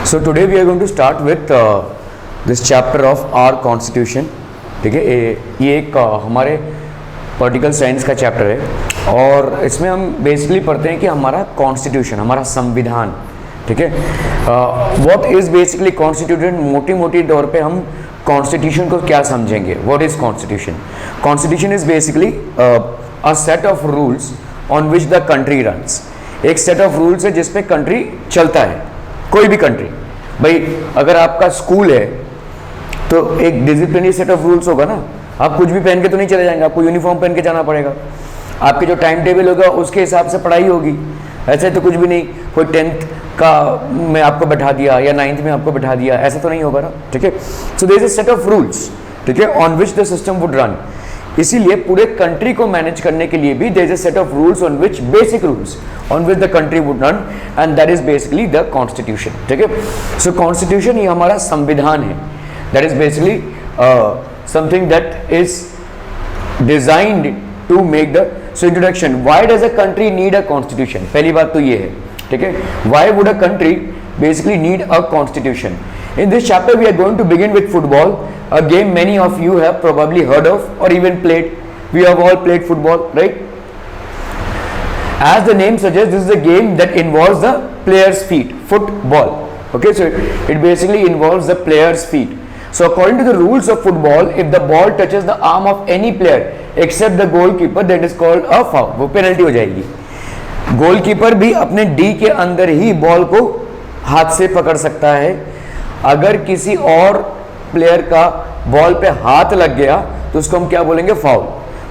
So today we are going to start with this chapter of our constitution. ठीक है, ये एक हमारे पॉलिटिकल साइंस का चैप्टर है और इसमें हम बेसिकली पढ़ते हैं कि हमारा कॉन्स्टिट्यूशन, हमारा संविधान, ठीक है, व्हाट इज़ बेसिकली कॉन्स्टिट्यूशन. मोटी तौर पे हम कॉन्स्टिट्यूशन को क्या समझेंगे. What is constitution. Constitution is basically a set of rules on which the country runs. एक सेट ऑफ रूल्स है जिस पे कंट्री चलता है, कोई भी कंट्री. भाई अगर आपका स्कूल है तो एक डिसिप्लिनरी सेट ऑफ रूल्स होगा ना. आप कुछ भी पहन के तो नहीं चले जाएंगे, आपको यूनिफॉर्म पहन के जाना पड़ेगा. आपके जो टाइम टेबल होगा उसके हिसाब से पढ़ाई होगी. ऐसे तो कुछ भी नहीं, कोई 10th का में आपको बैठा दिया या 9th में आपको बैठा दिया, ऐसा तो नहीं होगा ना. ठीक है, so there is a set of rules, ठीक है, on which the system would run. इसीलिए पूरे कंट्री को मैनेज करने के लिए भी there is a set of rules on which, basic rules on which the country would run, and that is basically the constitution. ठीक है, सो कॉन्स्टिट्यूशन ये हमारा संविधान है. That is basically something that is designed to make the. So introduction, why does a country need a constitution. पहली बात तो ये है, ठीक है, why would a country basically need a constitution. In this chapter we are going to begin with football, a game many of you have probably heard of or even played. We have all played football, right? As the name suggests, this is a game that involves the player's feet. Football, okay, so it basically involves the player's feet. So according to the rules of football, if the ball touches the arm of any player except the goalkeeper, that is called a foul. वो penalty हो जाएगी. Goalkeeper भी अपने D के अंदर ही ball को हाथ से पकड़ सकता है. अगर किसी और प्लेयर का बॉल पे हाथ लग गया तो उसको हम क्या बोलेंगे, फाउल.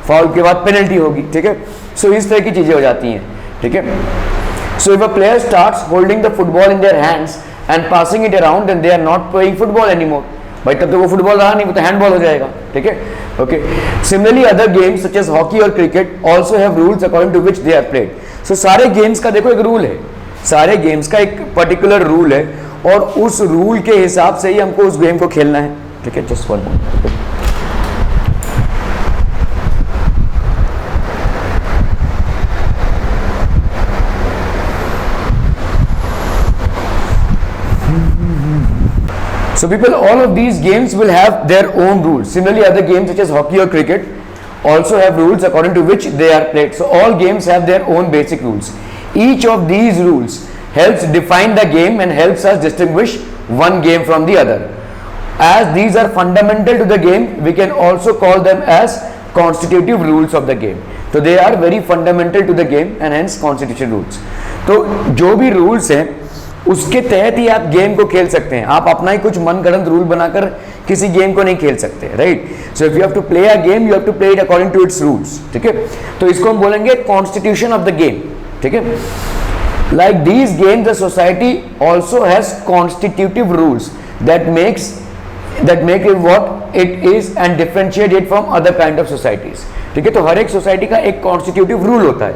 फाउल के बाद पेनल्टी होगी. ठीक है, सो इस तरह की चीजें हो जाती हैं. ठीक है, so if a player starts holding the football in their hands and passing it around, then they are not playing football anymore. भाई तब तो वो फुटबॉल रहा नहीं, वो तो हैंडबॉल हो जाएगा. ठीक है, okay. Similarly other games such as hockey और cricket also have rules according to which they are played. So सारे गेम्स का देखो एक रूल है, सारे गेम्स का एक पर्टिकुलर रूल है और उस रूल के हिसाब से ही हमको उस गेम को खेलना है. ठीक है, just one minute. So people, all of these games will have their own rules. Similarly, other games such as hockey or cricket also have rules according to which they are played. So all games have their own basic rules. Each of these rules helps define the game and helps us distinguish one game from the other. As these are fundamental to the game, we can also call them as constitutive rules of the game. So they are very fundamental to the game and hence constitution rules. तो जो भी rules हैं उसके तहत ही आप game को खेल सकते हैं. आप अपना ही कुछ मनगढ़ंत रूल बनाकर किसी गेम को नहीं खेल सकते, right. So if you have to play a game, you have to play it according to its rules. ठीक है, तो इसको हम बोलेंगे कॉन्स्टिट्यूशन ऑफ द गेम. ठीक है, like these games the society also has constitutive rules that make it what it is and differentiate it from other kind of societies. ठीक है, तो हर एक सोसाइटी का एक कॉन्स्टिट्यूटिव रूल होता है.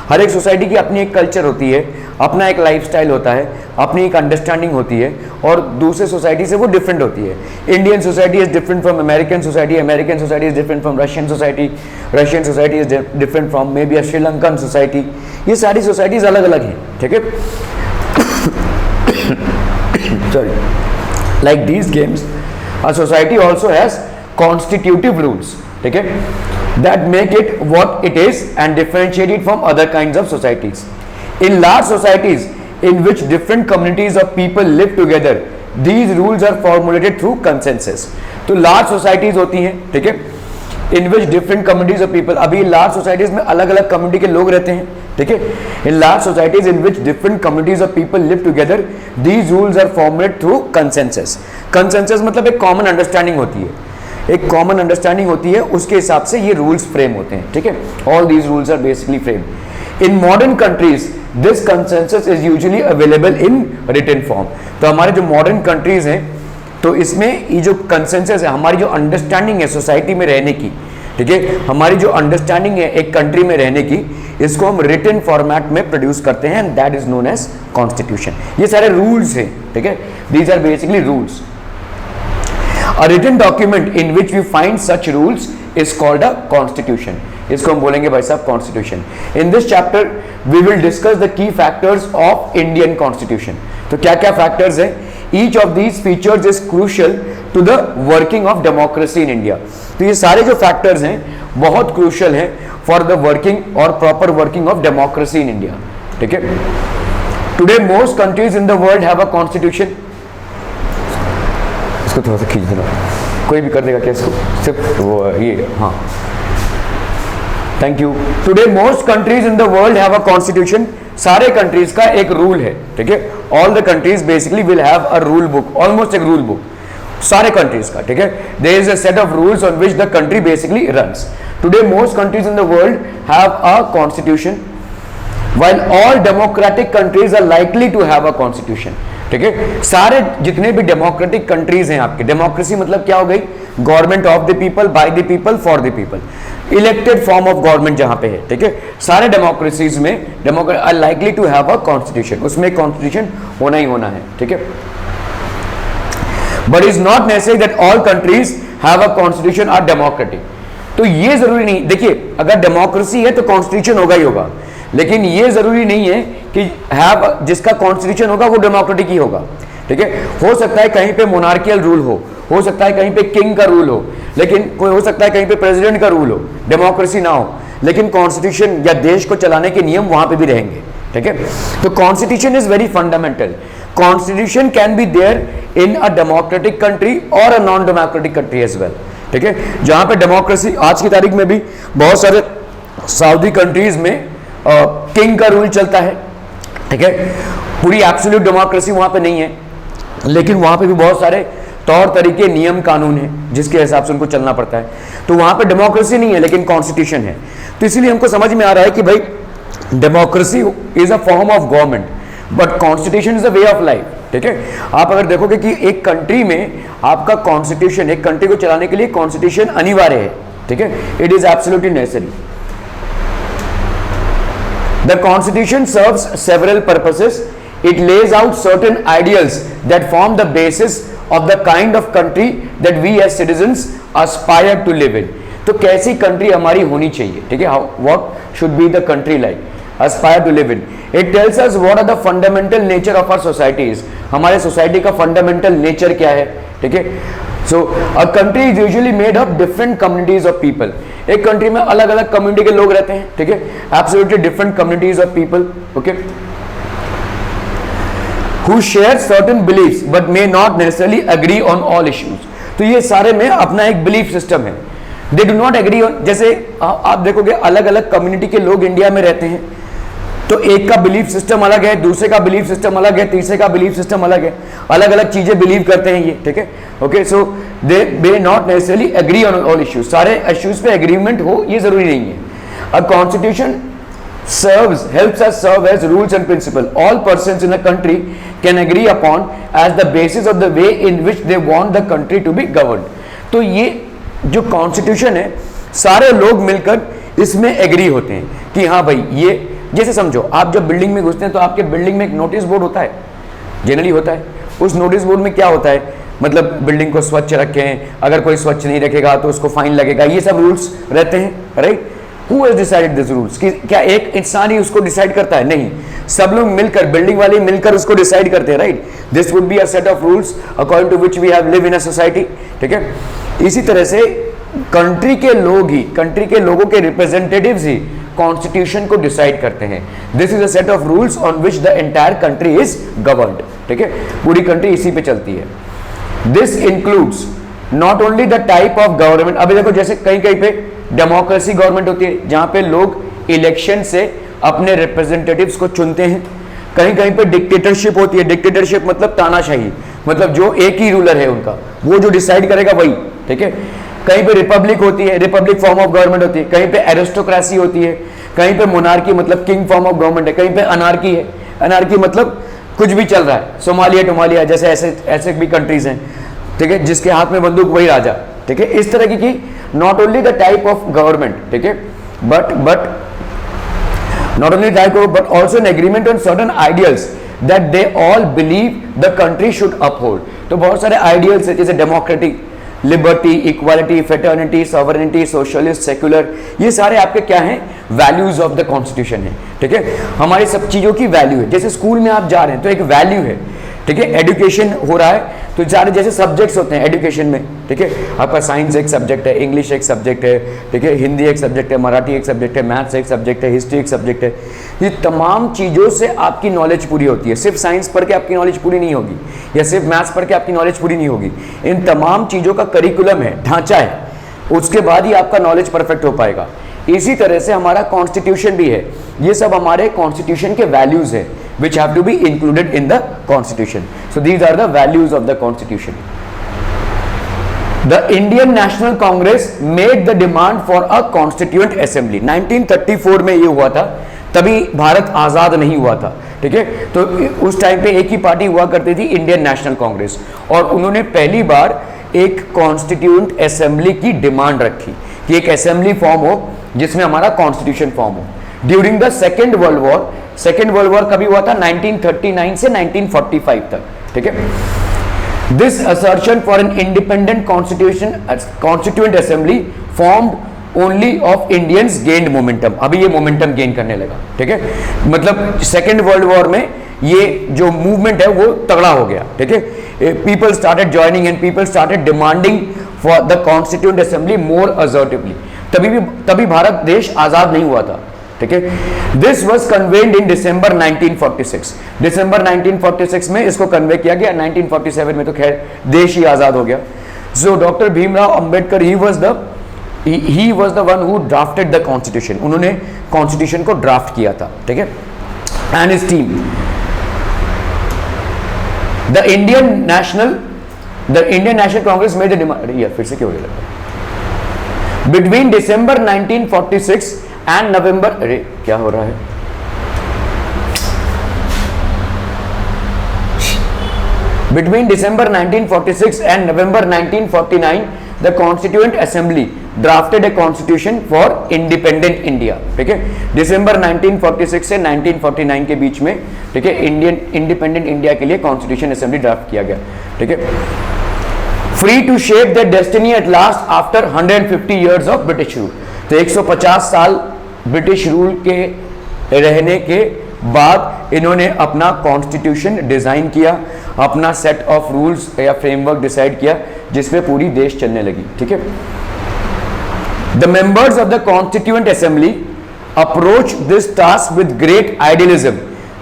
हर एक सोसाइटी की अपनी एक कल्चर होती है, अपना एक लाइफस्टाइल होता है, अपनी एक अंडरस्टैंडिंग होती है और दूसरे सोसाइटी से वो डिफरेंट होती है. Indian society is different from American society, American society is different from Russian society, Russian society is different from may be a Sri Lankan society. ये सारी सोसाइटीज अलग अलग हैं. ठीक है, sorry, like these games a society also has constitutive rules. ठीक है, that make it what it is and differentiate it from other kinds of societies. In large societies in which different communities of people live together, these rules are formulated through consensus. तो large societies होती हैं, ठीक है, in which different communities of people. अभी large societies में अलग अलग community के लोग रहते हैं. ठीक है, in large societies in which different communities of people live together, these rules are formulated through consensus. Consensus मतलब एक common understanding होती है, एक कॉमन अंडरस्टैंडिंग होती है, उसके हिसाब से ये रूल्स फ्रेम होते हैं. ठीक है, all these rules are basically frame. In modern countries this consensus is usually available in written form. तो हमारे जो मॉडर्न कंट्रीज हैं तो इसमें ये जो कंसेंसस है, हमारी जो अंडरस्टैंडिंग है सोसाइटी में रहने की, ठीक है, हमारी जो अंडरस्टैंडिंग है एक कंट्री में रहने की, इसको हम रिटन फॉर्मेट में प्रोड्यूस करते हैं and that is known as constitution. ये सारे रूल्स हैं. ठीक है, these are basically rules. A written document in which we find such rules is called a constitution. इसको हम बोलेंगे भाई साहब constitution. In this chapter we will discuss the key factors of Indian constitution. तो क्या क्या फैक्टर्स हैं each of these features is crucial to the working of democracy in India. तो ये सारे जो फैक्टर्स हैं बहुत क्रूशियल हैं फॉर द वर्किंग और proper working of democracy in India. ठीक है, today most countries in the world have a constitution. इसको थोड़ा सा खींच देना, कोई भी कर देगा क्या इसको, सिर्फ वो ये, हाँ, thank you. Today most countries in the world have a constitution. सारे कंट्रीज का एक रूल है। ठीक है, all the countries basically will have a rule book, almost एक रूल बुक सारे कंट्रीज का। ठीक है, there is a set of rules on which the country basically runs. Today most countries in the world have a constitution while all democratic countries are likely to have a constitution। ठीक है, सारे जितने भी democratic countries हैं आपके, democracy मतलब क्या हो गई, government of the people, by the people, for the people, elected form of government जहां पे है। ठीक है, सारे डेमोक्रेसीज में democrat are likely to have a constitution, उसमें कॉन्स्टिट्यूशन होना ही होना है। ठीक है, but is not necessary that all countries have a constitution are democratic. तो ये जरूरी नहीं, देखिए अगर डेमोक्रेसी है तो कॉन्स्टिट्यूशन होगा ही होगा, लेकिन ये जरूरी नहीं है कि हैव जिसका कॉन्स्टिट्यूशन होगा वो डेमोक्रेटिक ही होगा। ठीक है, हो सकता है कहीं पे मोनार्कियल रूल हो सकता है कहीं पे किंग का रूल हो, लेकिन कोई हो सकता है कहीं पे प्रेसिडेंट का रूल हो, डेमोक्रेसी ना हो, लेकिन कॉन्स्टिट्यूशन या देश को चलाने के नियम वहां पे भी रहेंगे। ठीक है, तो constitution is very fundamental. Constitution can be there in a democratic country और a non democratic country as well. ठीक है, जहां पे डेमोक्रेसी आज की तारीख में भी बहुत सारे सऊदी कंट्रीज में किंग का रूल चलता है। ठीक है, पूरी एब्सोल्यूट डेमोक्रेसी वहां पे नहीं है, लेकिन वहां पे भी बहुत सारे तौर तरीके, नियम, कानून है जिसके हिसाब से उनको चलना पड़ता है। तो वहां पे डेमोक्रेसी नहीं है लेकिन कॉन्स्टिट्यूशन है। तो इसीलिए हमको समझ में आ रहा है कि भाई democracy is a form of government but constitution is a way of life. ठीक है, आप अगर देखोगे कि एक कंट्री में आपका कॉन्स्टिट्यूशन, एक कंट्री को चलाने के लिए कॉन्स्टिट्यूशन अनिवार्य है। ठीक है, it is absolutely necessary. The Constitution serves several purposes. It lays out certain ideals that form the basis of the kind of country that we as citizens aspire to live in. तो कैसी country हमारी होनी चाहिए? ठीक है, what should be the country like? Aspire to live in. It tells us what are the fundamental nature of our societies. हमारे society का fundamental nature क्या है? ठीक है, so a country is usually made of different communities of people. एक country में अलग अलग कम्युनिटी के लोग रहते हैं। ठीक है, absolutely different communities of people, okay, who share certain beliefs but may not necessarily agree on all issues. तो ये सारे में अपना एक बिलीफ सिस्टम है, they do not agree on. जैसे आप देखोगे अलग अलग कम्युनिटी के लोग इंडिया में रहते हैं, तो एक का बिलीफ सिस्टम अलग है, दूसरे का बिलीफ सिस्टम अलग है, तीसरे का बिलीफ सिस्टम अलग है, अलग अलग चीजें बिलीव करते हैं ये। ठीक है, okay, so they may not necessarily agree on all issues. सारे इश्यूज पे एग्रीमेंट हो ये जरूरी नहीं है। A constitution helps us serve as rules and principle all persons in a country can agree upon as the basis of the way in which they want the country to be governed। तो ये जो constitution है सारे लोग मिलकर इसमें agree होते हैं कि हाँ भाई, ये जैसे समझो आप जब बिल्डिंग में घुसते हैं तो आपके बिल्डिंग में एक नोटिस बोर्ड होता है, जनरली होता है। उस नोटिस बोर्ड में क्या होता है, मतलब बिल्डिंग को स्वच्छ रखें, अगर कोई स्वच्छ नहीं रखेगा तो उसको फाइन लगेगा, ये सब रूल्स रहते हैं, right. Who has decided these rules? कि क्या एक इंसान ही उसको डिसाइड करता है? नहीं, सब लोग मिलकर, बिल्डिंग वाले मिलकर उसको डिसाइड करते हैं, right. This would be a set of rules according to which we have live in a society. ठीक है, इसी तरह से कंट्री के लोग ही, कंट्री के लोगों के रिप्रेजेंटेटिव्स ही कॉन्स्टिट्यूशन को डिसाइड करते हैं। This is a set of rules on which the entire country is governed. ठीक है, पूरी कंट्री इसी पे चलती है। This includes not only the type of government. अभी देखो जैसे कहीं कहीं पे डेमोक्रेसी गवर्नमेंट होती है जहां पे लोग इलेक्शन से अपने रिप्रेजेंटेटिव्स को चुनते हैं, कहीं कहीं पे डिक्टेटरशिप होती है। डिक्टेटरशिप मतलब तानाशाही, मतलब जो एक ही रूलर है उनका, वो जो डिसाइड करेगा वही। ठीक है, कहीं पे रिपब्लिक होती है, रिपब्लिक फॉर्म ऑफ गवर्नमेंट होती है, कहीं पे एरिस्टोक्रेसी होती है, कहीं पे मोनार्की मतलब किंग फॉर्म ऑफ गवर्नमेंट है, कहीं पे अनार्की है। अनार्की मतलब कुछ भी चल रहा है, सोमालिया टोमालिया जैसे ऐसे भी कंट्रीज हैं, ठीक है, जिसके हाथ में बंदूक वही राजा। ठीक है, इस तरह की not only the type of government, ठीक है, but not only that but also an agreement on certain ideals that they all believe the country should uphold। तो बहुत सारे आइडियल्स है जैसे democratic, liberty, equality, fraternity, sovereignty, socialist, secular, ये सारे आपके क्या हैं, वैल्यूज ऑफ द कॉन्स्टिट्यूशन है। ठीक है, हमारी सब चीजों की वैल्यू है। जैसे स्कूल में आप जा रहे हैं तो एक वैल्यू है, ठीक है। एजुकेशन हो रहा है तो सारे जैसे सब्जेक्ट्स होते हैं एजुकेशन में, ठीक है, आपका साइंस एक सब्जेक्ट है, इंग्लिश एक सब्जेक्ट है, ठीक है, हिंदी एक सब्जेक्ट है, मराठी एक सब्जेक्ट है, मैथ्स एक सब्जेक्ट है, हिस्ट्री एक सब्जेक्ट है। ये तमाम चीज़ों से आपकी नॉलेज पूरी होती है। सिर्फ साइंस पढ़ के आपकी नॉलेज पूरी नहीं होगी, या सिर्फ मैथ्स पढ़ के आपकी नॉलेज पूरी नहीं होगी। इन तमाम चीज़ों का करिकुलम है, ढांचा है, उसके बाद ही आपका नॉलेज परफेक्ट हो पाएगा। इसी तरह से हमारा कॉन्स्टिट्यूशन भी है, ये सब हमारे कॉन्स्टिट्यूशन के वैल्यूज है which have to be included in the constitution. So these are the values of the constitution. The Indian National Congress made the demand for a constituent assembly. 1934 में ये हुआ था, तभी भारत आज़ाद नहीं हुआ था, ठीक है। तो उस टाइम पे एक ही पार्टी हुआ करती थी, इंडियन नेशनल कांग्रेस, और उन्होंने पहली बार एक कॉन्स्टिट्यूएंट असेंबली की डिमांड रखी कि एक असेंबली फॉर्म हो जिसमें हमारा कॉन्स्टिट्यूशन फॉर्म हो। During the second world war, second world war कभी हुआ था 1939 से 1945 तक, ठीक है। This assertion for an independent constituent assembly formed only of Indians gained momentum. अभी ये मोमेंटम गेन करने लगा, ठीक है। मतलब सेकेंड वर्ल्ड वॉर में ये जो मूवमेंट है वो तगड़ा हो गया, ठीक है। People started joining and people started demanding for the constituent assembly more assertively. तभी भारत देश आजाद नहीं हुआ था, ठीक है। दिस वॉज कन्वेड इन डिसंबर 1946। डिसंबर 1946 में इसको कन्वे किया गया। 1947 में तो खैर देश ही आजाद हो गया। So doctor Bhimrao Ambedkar he was the one who drafted the constitution. उन्होंने कॉन्स्टिट्यूशन को ड्राफ्ट किया था, ठीक है। And his team, the Indian national Congress made the demand. फिर से क्यों हो गया? बिटवीन डिसंबर 1946 एंड नवंबर, अरे क्या हो रहा है? Between December 1946 and November 1949, the Constituent Assembly drafted a constitution for independent India, ठीक है। दिसंबर 1946 से 1949 के बीच में, ठीक है, इंडिपेंडेंट इंडिया के लिए कॉन्स्टिट्यूशन असेंबली ड्राफ्ट किया गया, ठीक है। Free to shape their destiny at last after 150 years of British rule. तो 150 साल ब्रिटिश रूल के रहने के बाद इन्होंने अपना कॉन्स्टिट्यूशन डिजाइन किया, अपना सेट ऑफ रूल्स या फ्रेमवर्क डिसाइड किया जिसपे पूरी देश चलने लगी, ठीक है। The members of the constituent assembly approach this task with great idealism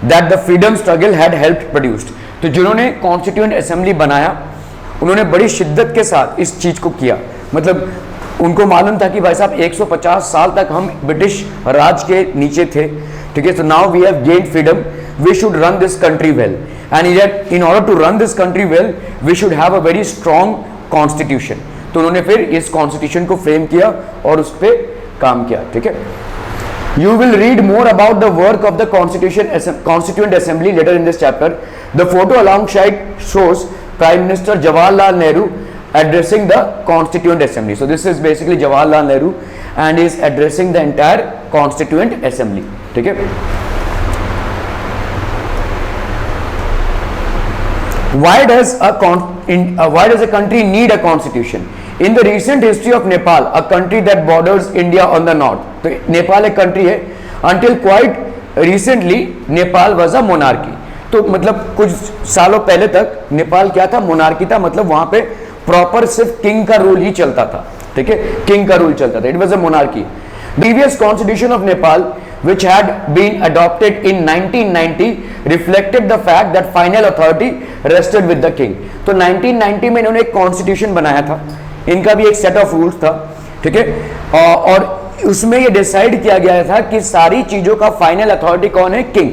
that the freedom struggle had helped produced. तो जिन्होंने कॉन्स्टिट्यूएंट असेंबली बनाया उन्होंने बड़ी शिद्दत के साथ इस चीज को किया। मतलब उनको मालूम था कि भाई साहब 150 साल तक हम ब्रिटिश राज के नीचे थे, ठीक है। So now we have gained freedom, we should run this country well, and yet in order to run this country well, we should have a very strong constitution. तो उन्होंने फिर इस कॉन्स्टिट्यूशन को फ्रेम किया और उस पर काम किया, ठीक है। You will read more about the work of the Constituent Assembly later in this chapter. The photo alongside shows Prime Minister Jawaharlal Nehru addressing the Constituent Assembly. So this is basically Jawaharlal Nehru and is addressing the entire Constituent Assembly, ठीक है। Why does a country need a constitution? In the recent history of Nepal, a country that borders India on the north, तो नेपाल एक country है, until quite recently Nepal was a monarchy. तो मतलब कुछ सालों पहले तक नेपाल क्या था? मोनार्की था। मतलब वहां पे प्रॉपर सिर्फ किंग का रूल ही चलता था, ठीक है, किंग का रूल चलता था। It was a monarchy. Previous constitution of Nepal which had been adopted in 1990 reflected the fact that final authority rested with the king. तो 1990 में इन्होंने एक कॉन्स्टिट्यूशन बनाया था, इनका भी एक सेट ऑफ रूल्स था, ठीक है। और उसमें ये डिसाइड किया गया था कि सारी चीजों का फाइनल अथॉरिटी कौन है? King.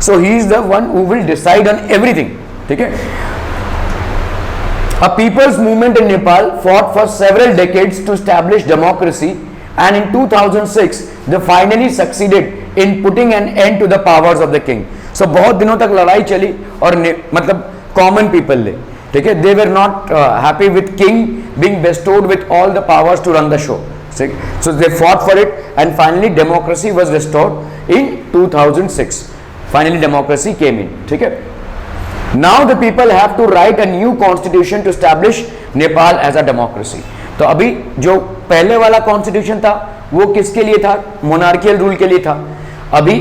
So he is the one who will decide on everything, ठीक है। A people's movement in Nepal fought for several decades to establish democracy, and in 2006 they finally succeeded in putting an end to the powers of the king. So बहुत दिनों तक लड़ाई चली और मतलब common people ने, ठीक है, they were not happy with king being bestowed with all the powers to run the show. So they fought for it and finally democracy was restored in 2006. Finally democracy came in, ठीक है। Now the people have to write a new constitution to establish Nepal as a democracy. तो अभी जो पहले वाला constitution था वो किसके लिए था? मोनार्कियल रूल के लिए था। अभी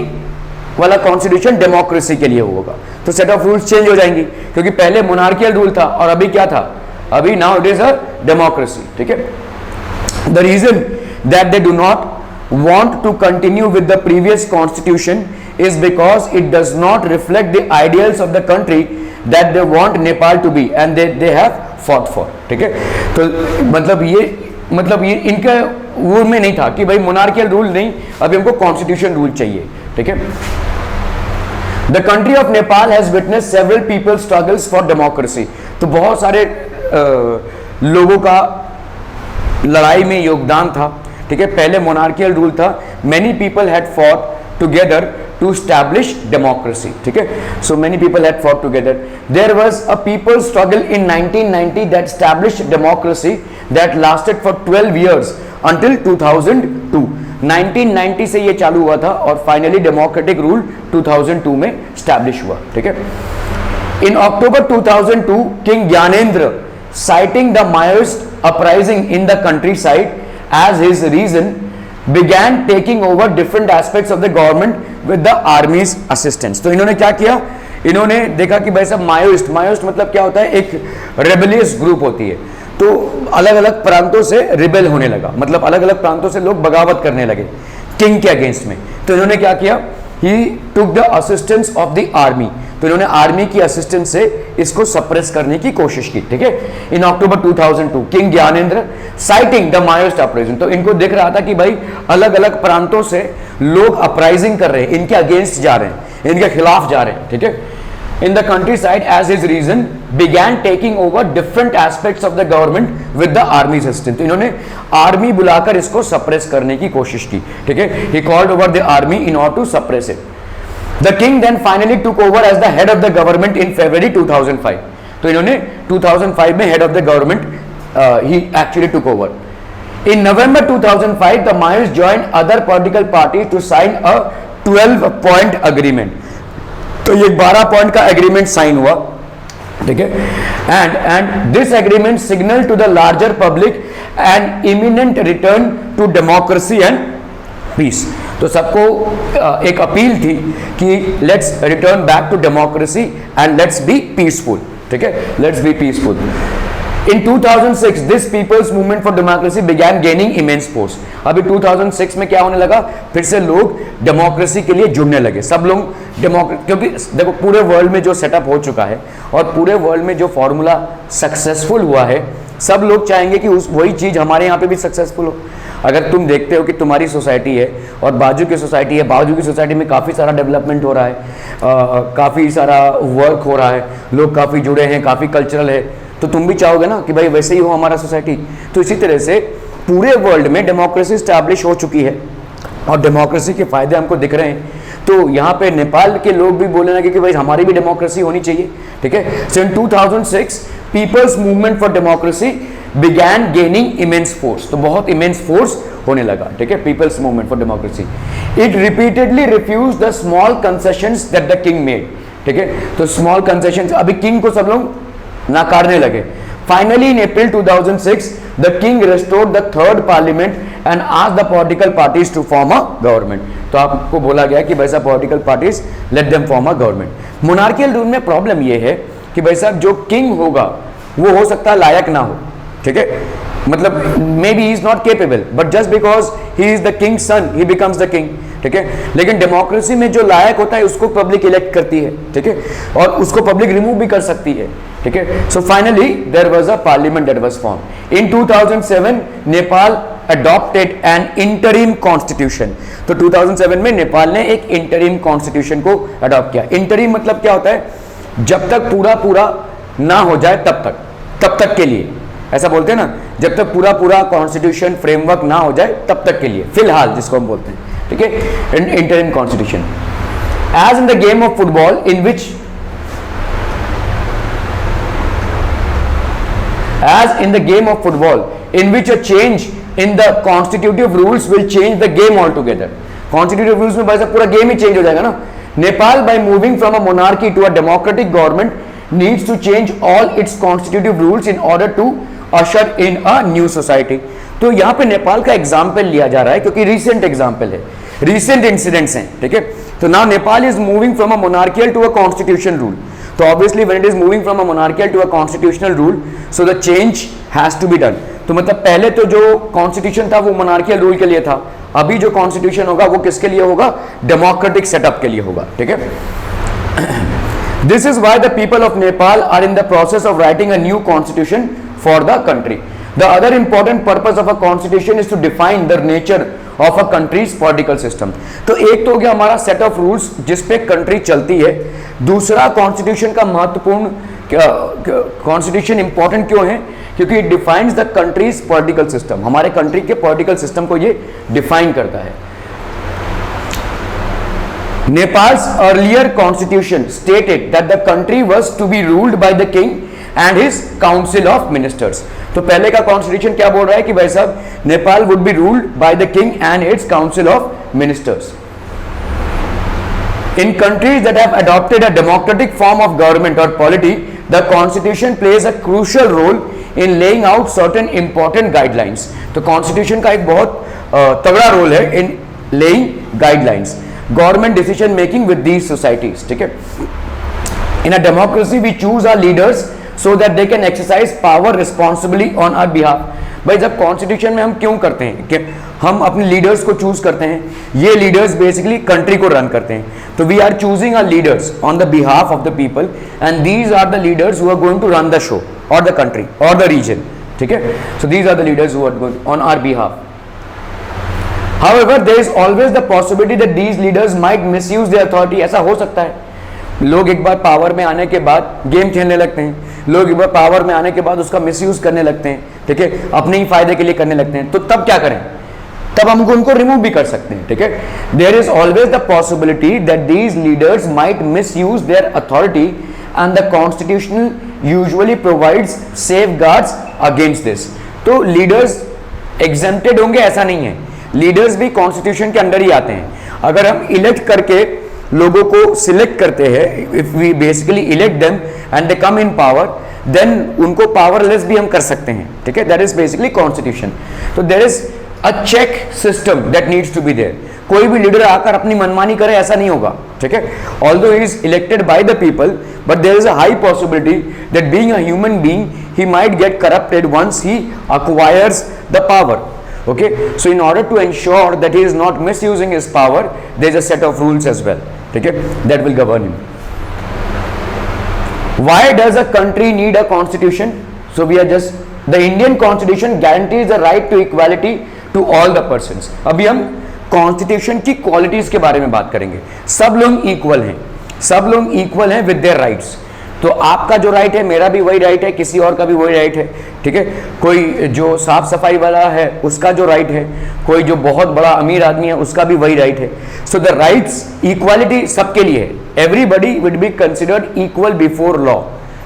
वाला कॉन्स्टिट्यूशन डेमोक्रेसी के लिए होगा, तो सेट ऑफ रूल्स चेंज हो जाएंगी, क्योंकि पहले मोनार्कियल रूल था और अभी क्या था, अभी now it is a democracy, ठीक है। The reason that they do not want to continue with the previous constitution is because it does not reflect the ideals of the country that they want Nepal to be and they have fought for, ठीक है। तो मतलब ये इनका वो में नहीं था कि भाई मोनार्कियल रूल नहीं, अभी हमको कॉन्स्टिट्यूशन रूल चाहिए, ठीक है। The country of Nepal has witnessed several people struggles for democracy, तो बहुत सारे लोगों का लड़ाई में योगदान था, ठीक है। पहले मोनार्कियल रूल था, many people had fought together to establish democracy, ठीक है। So many people had fought together, there was a people struggle in 1990 that established democracy that lasted for 12 years until 2002। 1990 से ये चालू हुआ था और फाइनली डेमोक्रेटिक रूल 2002 में establish हुआ, ठीक है। In October 2002 king Gyanendra citing the Maoist uprising in the countryside as his reason began taking over different aspects of the government with the army's assistance। तो इन्होंने क्या किया, इन्होंने देखा कि भाई साहब मायोइस्ट मतलब क्या होता है, एक रेबेलियस ग्रुप होती है, तो अलग अलग प्रांतों से रिबेल होने लगा, मतलब अलग अलग प्रांतों से लोग बगावत करने लगे किंग के अगेंस्ट में। तो इन्होंने क्या किया, he took the assistance of the army, तो इन्होंने आर्मी की असिस्टेंस से इसको सप्रेस करने की कोशिश की, ठीक है। In October 2002 king Gyanendra citing the Maoist uprising, तो इनको दिख रहा था कि भाई अलग अलग प्रांतों से लोग अपराइजिंग कर रहे हैं, इनके अगेंस्ट जा रहे हैं, इनके खिलाफ जा रहे हैं, ठीक है। In the countryside as his reason began taking over different aspects of the government with the army assistance, तो इन्होंने आर्मी बुलाकर इसको सप्रेस करने की कोशिश की, ठीक है। He called over the army in order to suppress it. The king then finally took over as the head of the government in February 2005, तो इन्होंने 2005 में head of the government he actually took over. In November 2005 the Maoists joined other political parties to sign a 12-point agreement, तो ये 12 point का agreement sign हुआ, ठीक है। and this agreement signaled to the larger public an imminent return to democracy and peace, तो सबको एक appeal थी कि let's return back to democracy and let's be peaceful, ठीक है, let's be peaceful. In 2006 this people's movement for democracy began gaining immense force, अभी 2006 में क्या होने लगा, फिर से लोग डेमोक्रेसी के लिए जुड़ने लगे, सब लोग क्योंकि देखो पूरे वर्ल्ड में जो सेटअप हो चुका है और पूरे वर्ल्ड में जो फॉर्मूला सक्सेसफुल हुआ है, सब लोग चाहेंगे कि वही चीज़ हमारे यहाँ पे भी सक्सेसफुल हो। अगर तुम देखते हो कि तुम्हारी सोसाइटी है और बाजू की सोसाइटी है, बाजू की सोसाइटी में काफ़ी सारा डेवलपमेंट हो रहा है, काफ़ी सारा वर्क हो रहा है, लोग काफ़ी जुड़े हैं, काफ़ी कल्चरल है, तो तुम भी चाहोगे ना कि भाई वैसे ही हो हमारा सोसाइटी। तो इसी तरह से पूरे वर्ल्ड में डेमोक्रेसी स्टैब्लिश हो चुकी है और डेमोक्रेसी के फायदे हमको दिख रहे हैं, तो यहाँ पे नेपाल के लोग भी बोले लगे कि भाई हमारी भी डेमोक्रेसी होनी चाहिए, ठीक है। So in 2006 people's movement for democracy began gaining immense force, तो बहुत इमेंस फोर्स होने लगा, ठीक है, people's movement for democracy. It repeatedly refuse the small concessions that the king made, ठीक है, तो स्मॉल कंसेशंस अभी किंग को सब लोग नाकारने लगे। Finally in April 2006 the king restored the third parliament and asked the political parties to form a government, तो आपको बोला गया कि वैसा political parties let them form a government. Monarchial rule में प्रॉब्लम ये है कि भाई साहब जो किंग होगा वो हो सकता है लायक ना हो, ठीक है, मतलब maybe he is not capable, but just because he is the king son he becomes the king, ठीक है। लेकिन डेमोक्रेसी में जो लायक होता है उसको पब्लिक इलेक्ट करती है, ठीक है, और उसको पब्लिक रिमूव भी कर सकती है, ठीक है। So finally there was a parliament that was form in 2007 Nepal adopted an interim constitution, तो 2007 में नेपाल ने एक इंटरिम कॉन्स्टिट्यूशन को अडॉप्ट किया। इंटरिम मतलब क्या होता है, जब तक पूरा ना हो जाए तब तक के लिए, ऐसा बोलते हैं ना, जब तक पूरा कॉन्स्टिट्यूशन फ्रेमवर्क ना हो जाए तब तक के लिए, फिलहाल जिसको हम बोलते हैं, ठीक है, interim constitution. As in the game of football in which a change in the constitutive rules will change the game altogether, constitutive rules में वैसा पूरा गेम ही चेंज हो जाएगा ना। Nepal by moving from a monarchy to a democratic government needs to change all its constitutive rules in order to usher in a new society। तो यहाँ पे नेपाल का एग्जाम्पल लिया जा रहा है क्योंकि रिसेंट एग्जाम्पल है, रिसेंट इंसिडेंट्स हैं, ठीक है। तो now Nepal is moving from a monarchial to a constitution rule. तो obviously when it is moving from a monarchial to a constitutional rule, so the change has to be done. तो मतलब पहले तो जो कॉन्स्टिट्यूशन था वो मोनार्कियल रूल के लिए था, अभी जो कॉन्स्टिट्यूशन होगा वो किसके लिए होगा? डेमोक्रेटिक सेटअप के लिए होगा. ठीक है. This is why the people of Nepal are in the process of writing a new constitution for the country. The other important purpose of a constitution is to define the nature of a country's political system. तो एक तो हो गया हमारा set of rules जिस पे country चलती है. दूसरा कॉन्स्टिट्यूशन का महत्वपूर्ण, कॉन्स्टिट्यूशन इंपॉर्टेंट क्यों है? क्योंकि it defines the countries political system. हमारे कंट्री के पॉलिटिकल सिस्टम को ये डिफाइन करता है. Nepal's earlier constitution stated that the country was to be ruled by the king and his council of ministers. तो पहले का कॉन्स्टिट्यूशन क्या बोल रहा है कि भाई साहब Nepal would be ruled by the king and it's council of ministers. In countries that have adopted a democratic form of government or polity, the constitution plays a crucial role in laying out certain important guidelines. तो constitution का एक बहुत तगड़ा role है in laying guidelines, government decision making with these societies. ठीक है. In a democracy we choose our leaders so that they can exercise power responsibly on our behalf. भाई जब कॉन्स्टिट्यूशन में हम क्यों करते हैं कि हम अपने लीडर्स को चूज करते हैं, ये लीडर्स बेसिकली कंट्री को रन करते हैं. तो we are choosing our leaders on the behalf of the people and these are the leaders who are going to run the show और द कंट्री और द रीजन. ठीक है. So these are the leaders who are going on our behalf. However, there is always the possibility that these leaders might misuse their authority. ऐसा हो सकता है. लोग एक बार पावर में आने के बाद गेम खेलने लगते हैं, लोग एक बार पावर में आने के बाद उसका मिसयूज करने लगते हैं. ठीक है. अपने ही फायदे के लिए करने लगते हैं. तो तब क्या करें? तब हम उनको रिमूव भी कर सकते हैं. ठीक है. There is always the possibility that these leaders might misuse their authority and the constitution usually provides safeguards against this. तो लीडर्स एग्जेम्प्टेड होंगे ऐसा नहीं है. लीडर्स भी कॉन्स्टिट्यूशन के अंडर ही आते हैं. अगर हम इलेक्ट करके लोगों को सिलेक्ट करते हैं, if we basically elect them and they come in power, then उनको पावरलेस भी हम कर सकते हैं. ठीक है. That is basically constitution. तो there is a check system that needs to be there. कोई भी लीडर आकर अपनी मनमानी करे ऐसा नहीं होगा. ठीक है. Although he is elected by the people, but there is a high possibility that being a human being he might get corrupted once he acquires the power. Okay, so in order to ensure that he is not misusing his power, there is a set of rules as well. Okay, that will govern him. Why does a country need a constitution? So we are just, the Indian constitution guarantees the right to equality to all the persons. अभी हम constitution की qualities के बारे में बात करेंगे. सब लोग इक्वल हैं, सब लोग इक्वल हैं विद देयर राइट्स. तो आपका जो राइट है, मेरा भी वही राइट है, किसी और का भी वही राइट है. ठीक है. कोई जो साफ सफाई वाला है उसका जो राइट है, कोई जो बहुत बड़ा अमीर आदमी है उसका भी वही राइट है. सो द राइट्स, इक्वालिटी सबके लिए है. Everybody will be considered equal before law.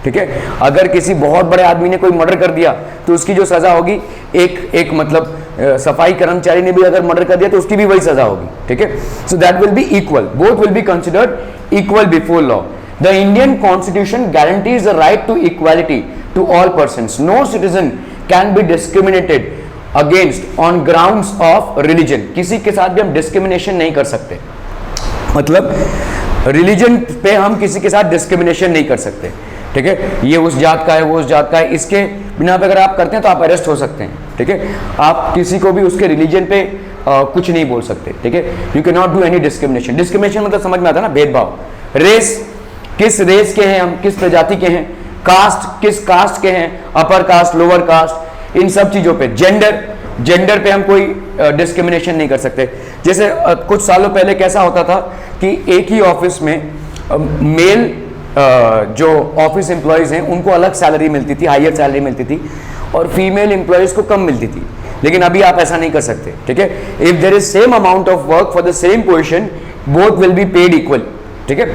ठीक है. अगर किसी बहुत बड़े आदमी ने कोई मर्डर कर दिया तो उसकी जो सजा होगी, एक मतलब सफाई कर्मचारी ने भी अगर मर्डर कर दिया तो उसकी भी वही सजा होगी. ठीक है. So that will be equal, both will be considered equal before law. The Indian Constitution guarantees the right to equality to all persons. No citizen can be discriminated against on grounds of religion. किसी के साथ भी हम discrimination नहीं कर सकते. मतलब religion पे हम किसी के साथ डिस्क्रिमिनेशन नहीं कर सकते. ठीक है. ये उस जात का है, वो उस जात का है, इसके बिना पे अगर आप करते हैं तो आप अरेस्ट हो सकते हैं. ठीक है. आप किसी को भी उसके रिलीजन पे कुछ नहीं बोल सकते. ठीक है. You can not do any discrimination. Discrimination मतलब समझ में आता है ना, भेदभाव. रेस, किस रेस के हैं हम, किस प्रजाति के हैं. कास्ट, किस कास्ट के हैं, अपर कास्ट, लोअर कास्ट, इन सब चीजों पे. जेंडर, जेंडर पे हम कोई डिस्क्रिमिनेशन नहीं कर सकते. जैसे कुछ सालों पहले कैसा होता था कि एक ही ऑफिस में मेल जो ऑफिस एम्प्लॉयज हैं उनको अलग सैलरी मिलती थी, हायर सैलरी मिलती थी, और फीमेल एम्प्लॉयज को कम मिलती थी. लेकिन अभी आप ऐसा नहीं कर सकते. ठीक है. If there is same amount of work for the same position, both will be paid equal. ठीक है.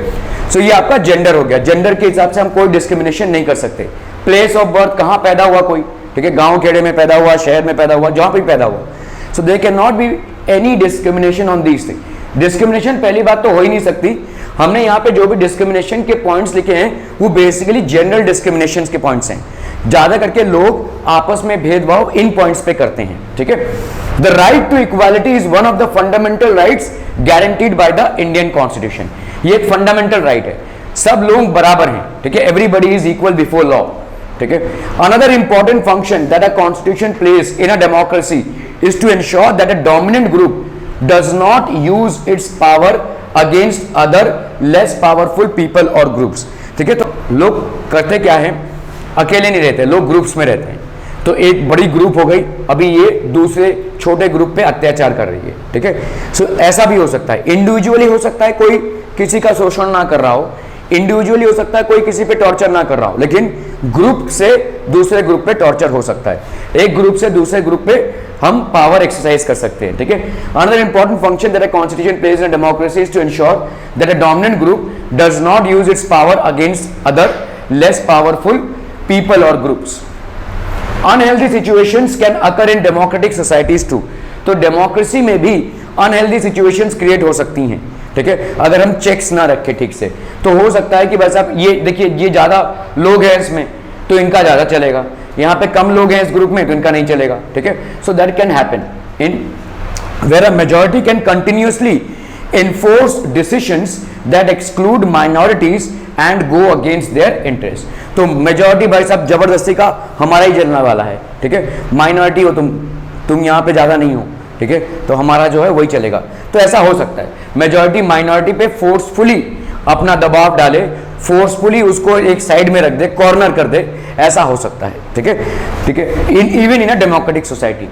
सो ये आपका जेंडर हो गया. जेंडर के हिसाब से हम कोई डिस्क्रिमिनेशन नहीं कर सकते. प्लेस ऑफ बर्थ, कहाँ पैदा हुआ कोई. ठीक है. गांव खेड़े में पैदा हुआ, शहर में पैदा हुआ, जहां पे पैदा हुआ. So there can not be any discrimination on these thing. Discrimination पहली बात तो हो ही नहीं सकती. हमने यहाँ पे जो भी डिस्क्रिमिनेशन के पॉइंट्स लिखे हैं वो बेसिकली जनरल डिस्क्रिमिनेशन के पॉइंट्स हैं. ज्यादा करके लोग आपस में भेदभाव इन पॉइंट्स पे करते हैं. ठीक है. The right to equality is one of the fundamental rights guaranteed by the Indian constitution. ये एक फंडामेंटल राइट है, सब लोग बराबर हैं, ठीक है, everybody is equal before law, ठीक है। Another important function that a constitution plays in a democracy is to ensure that a dominant group does not use its power against other less powerful people और groups, ठीक है। तो लोग करते क्या है, अकेले नहीं रहते, लोग ग्रुप्स में रहते हैं। तो एक बड़ी ग्रुप हो गई, अभी ये दूसरे छोटे ग्रुप पे अत्याचार कर रही है, ठीक है। सो ऐसा भी हो सकता है, इंडिविजुअली हो सकता है कोई किसी का शोषण ना कर रहा हो, इंडिविजुअली हो सकता है कोई किसी पे टॉर्चर ना कर रहा हो, लेकिन ग्रुप से दूसरे ग्रुप पे टॉर्चर हो सकता है, एक ग्रुप से दूसरे ग्रुप पे हम पावर एक्सरसाइज कर सकते हैं, ठीक है। Another important function that a constitution plays in democracy is to ensure that a dominant group does not use its power against other less powerful people और groups. Unhealthy situations can occur in democratic societies too, तो democracy में भी unhealthy situations create हो सकती हैं, ठीक है। अगर हम चेक्स ना रखें ठीक से तो हो सकता है कि बस आप ये देखिए, ये ज्यादा लोग हैं इसमें तो इनका ज्यादा चलेगा, यहाँ पे कम लोग हैं इस ग्रुप में तो इनका नहीं चलेगा, ठीक है। So that can happen in where a majority can continuously enforce decisions that exclude minorities and go against their interest। तो मेजॉरिटी भाई साहब जबरदस्ती का हमारा ही चलने वाला है, ठीक है। माइनॉरिटी हो तुम यहाँ पे ज्यादा नहीं हो, ठीक है, तो हमारा जो है वही चलेगा। तो ऐसा हो सकता है मेजॉरिटी माइनॉरिटी पे फोर्सफुली अपना दबाव डाले, फोर्सफुली उसको एक साइड में रख दे, कॉर्नर कर दे, ऐसा हो सकता है, ठीक है, ठीक है। Even in a democratic society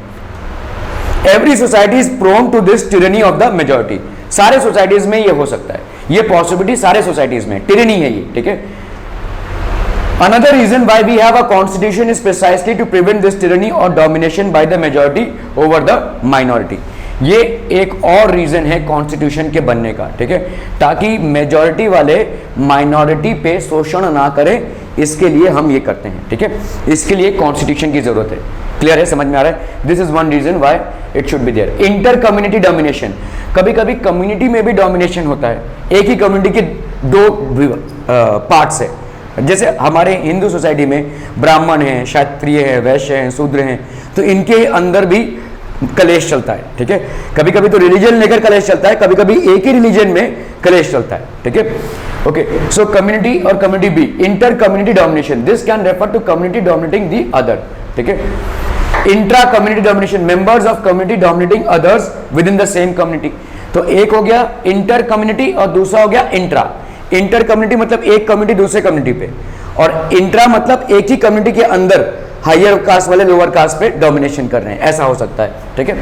every society is prone to this tyranny of the majority. सारे सोसाइटीज में ये हो सकता है, ये पॉसिबिलिटी सारे सोसाइटीज में, टिरनी है ये, ठीक है। Another reason why we have a constitution is precisely to prevent this tyranny और domination by the majority over the minority. ये एक और रीजन है कॉन्स्टिट्यूशन के बनने का, ठीक है, ताकि मेजॉरिटी वाले माइनॉरिटी पे शोषण ना करें, इसके लिए हम ये करते हैं, ठीक है। इसके लिए कॉन्स्टिट्यूशन की जरूरत है। क्लियर है, समझ में आ रहा है? This is one reason why it should be there. Inter community domination, कभी कभी कम्युनिटी में भी डोमिनेशन होता है, एक ही कम्युनिटी के दो पार्ट्स है। जैसे हमारे हिंदू सोसाइटी में ब्राह्मण हैं, क्षत्रिय हैं, वैश्य हैं, शूद्र हैं, तो इनके अंदर भी कलेश चलता है, ठीक है। कभी कभी तो रिलीजन लेकर कलेश चलता है, कभी कभी एक ही रिलीजन में कलेश चलता है, ठीक है। ओके, सो कम्युनिटी और community B, inter community domination, this can refer to community dominating the other, ठीक है। Intra community domination, members of community dominating others within the same community. तो एक हो गया इंटर कम्युनिटी और दूसरा हो गया इंट्रा। इंटर कम्युनिटी मतलब एक कम्युनिटी दूसरे कम्युनिटी पे, और इंट्रा मतलब एक ही कम्युनिटी के अंदर हायर कास्ट वाले लोअर कास्ट पे डोमिनेशन कर रहे हैं, ऐसा हो सकता है, ठीक है।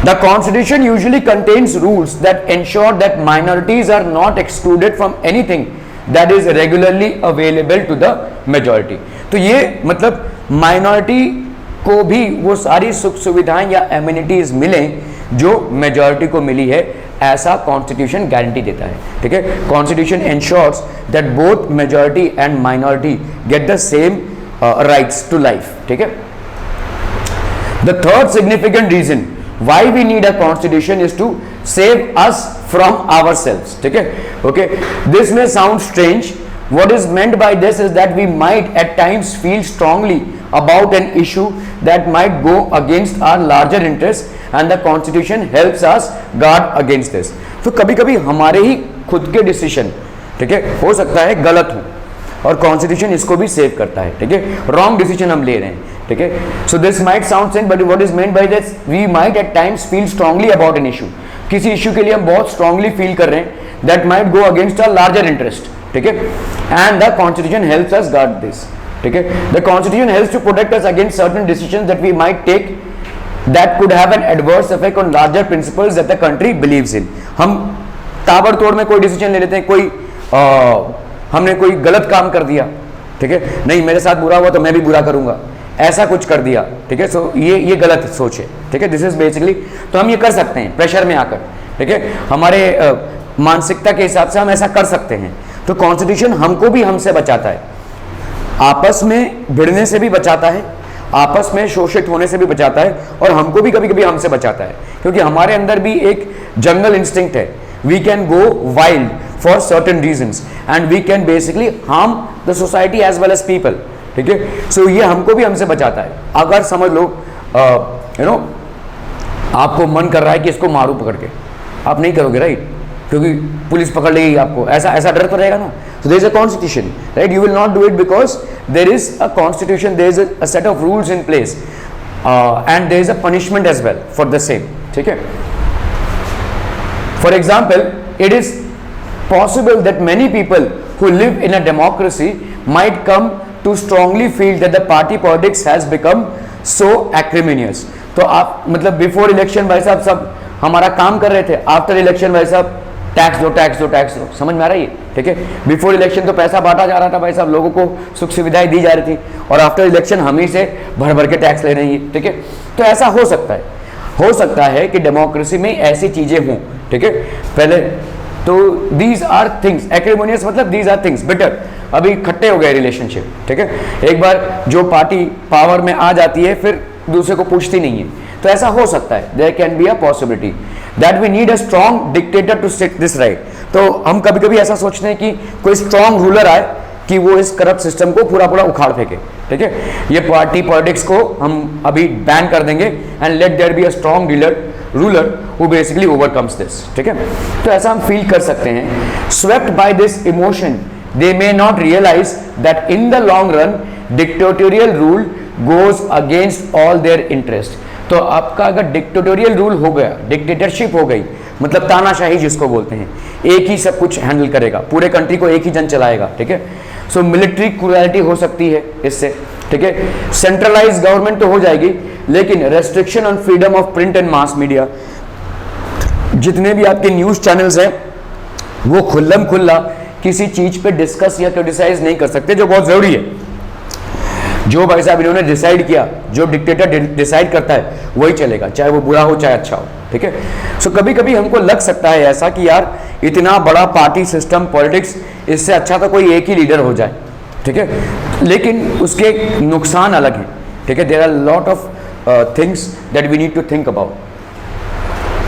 The Constitution usually contains rules that ensure that minorities are not excluded from anything that is regularly available to the majority। तो ये मतलब माइनॉरिटी को भी वो सारी सुख सुविधाएं या एमिनिटीज मिलें जो मेजॉरिटी को मिली है, ऐसा कॉन्स्टिट्यूशन गारंटी देता है, ठीक है। Constitution ensures that both majority and minority get the same rights to life, ठीक है। The third significant reason why we need a constitution is to save us from ourselves, ठीक है। okay, this may sound strange, what is meant by this is that we might at times feel strongly about an issue that might go against our larger interests and the constitution helps us guard against this। तो कभी कभी हमारे ही खुद के decision, ठीक है, हो सकता है गलत हो, और कॉन्स्टिट्यूशन इसको भी सेव करता है, ठीक है। रॉन्ग डिसीजन हम ले रहे हैं, ठीक है। So this might sound same, but what is meant by this, we might at times feel strongly about an issue. किसी इशू के लिए हम बहुत स्ट्रांगली फील कर रहे हैं, that might go against a larger interest, ठीक है, and the constitution helps us guard this, ठीक है। The constitution helps to protect us against certain decisions that we might take that could have an adverse effect on larger principles that the country believes in। हम ताबड़तोड़ में कोई decision ले लेते हैं, कोई हमने कोई गलत काम कर दिया, ठीक है, नहीं मेरे साथ बुरा हुआ तो मैं भी बुरा करूंगा, ऐसा कुछ कर दिया, ठीक है। सो ये गलत सोच है, ठीक है। दिस इज बेसिकली, तो हम ये कर सकते हैं प्रेशर में आकर, ठीक है, हमारे मानसिकता के हिसाब से हम ऐसा कर सकते हैं। तो कॉन्स्टिट्यूशन हमको भी हमसे बचाता है, आपस में भिड़ने से भी बचाता है, आपस में शोषित होने से भी बचाता है, और हमको भी कभी कभी हमसे बचाता है, क्योंकि हमारे अंदर भी एक जंगल इंस्टिंक्ट है। We can go wild for certain reasons and we can basically harm the society as well as people, ठीक है। सो ये हमको भी हमसे बचाता है। अगर समझ लो यू नो आपको मन कर रहा है कि इसको मारूं पकड़ के, आप नहीं करोगे, राइट, क्योंकि पुलिस पकड़ लेगी आपको, ऐसा डर तो रहेगा ना. So there is a constitution, right? You will not do it because there is a constitution, there is a set of rules in place, and there is a punishment as well for the same. ठीक है. For example, it is possible that many people who live in a democracy might come to strongly feel that the party politics has become so acrimonious. तो आप मतलब before election भाई साहब सब हमारा काम कर रहे थे, आफ्टर इलेक्शन भाई साहब टैक्स दो टैक्स दो टैक्स दो. समझ में आ रही है? ठीक है. बिफोर इलेक्शन तो पैसा बांटा जा रहा था भाई साहब, लोगों को सुख सुविधाएं दी जा रही थी, और आफ्टर इलेक्शन हम ही से भर भर के टैक्स ले रहे हैं. ठीक है. तो ऐसा हो सकता है कि डेमोक्रेसी में ऐसी चीजें हों. ठीक है. पहले तो दीज आर थिंग्स एक्रिमोनियस, मतलब दीज आर थिंग्स बिटर. अभी खट्टे हो गए रिलेशनशिप. ठीक है. एक बार जो पार्टी पावर में आ जाती है फिर दूसरे को पूछती नहीं है, तो ऐसा हो सकता है. There can be a possibility that we need a strong dictator to set this right. तो हम कभी कभी ऐसा सोचते हैं कि कोई स्ट्रॉन्ग रूलर आए कि वो इस करप्ट सिस्टम को पूरा उखाड़ फेंके. ठीक है. ये पार्टी पॉलिटिक्स को हम अभी बैन कर देंगे and let there be a strong ruler who basically overcomes this. ठीक है. तो ऐसा हम फील कर सकते हैं. Swept by this emotion they may not realize that in the long run dictatorial rule goes against all their interest. तो आपका अगर डिक्टेटोरियल रूल हो गया, डिक्टेटरशिप हो गई, मतलब तानाशाही जिसको बोलते हैं, एक ही सब कुछ हैंडल करेगा, पूरे कंट्री को एक ही जन चलाएगा. ठीक है. सो मिलिट्री क्रूरैलिटी हो सकती है इससे. ठीक है. सेंट्रलाइज गवर्नमेंट तो हो जाएगी, लेकिन restriction on freedom of print and mass media, जितने भी आपके न्यूज चैनल्स हैं वो खुल्लम खुल्ला किसी चीज पे डिस्कस या क्रिटिसाइज नहीं कर सकते, जो बहुत जरूरी है. जो भाई साहब इन्होंने डिसाइड किया, जो डिक्टेटर डिसाइड करता है वही चलेगा, चाहे वो बुरा हो चाहे अच्छा हो. ठीक है. सो कभी कभी हमको लग सकता है ऐसा कि यार इतना बड़ा पार्टी सिस्टम पॉलिटिक्स, इससे अच्छा तो कोई एक ही लीडर हो जाए. ठीक है. लेकिन उसके नुकसान अलग हैं. ठीक है. There are lot of things that we need to think about.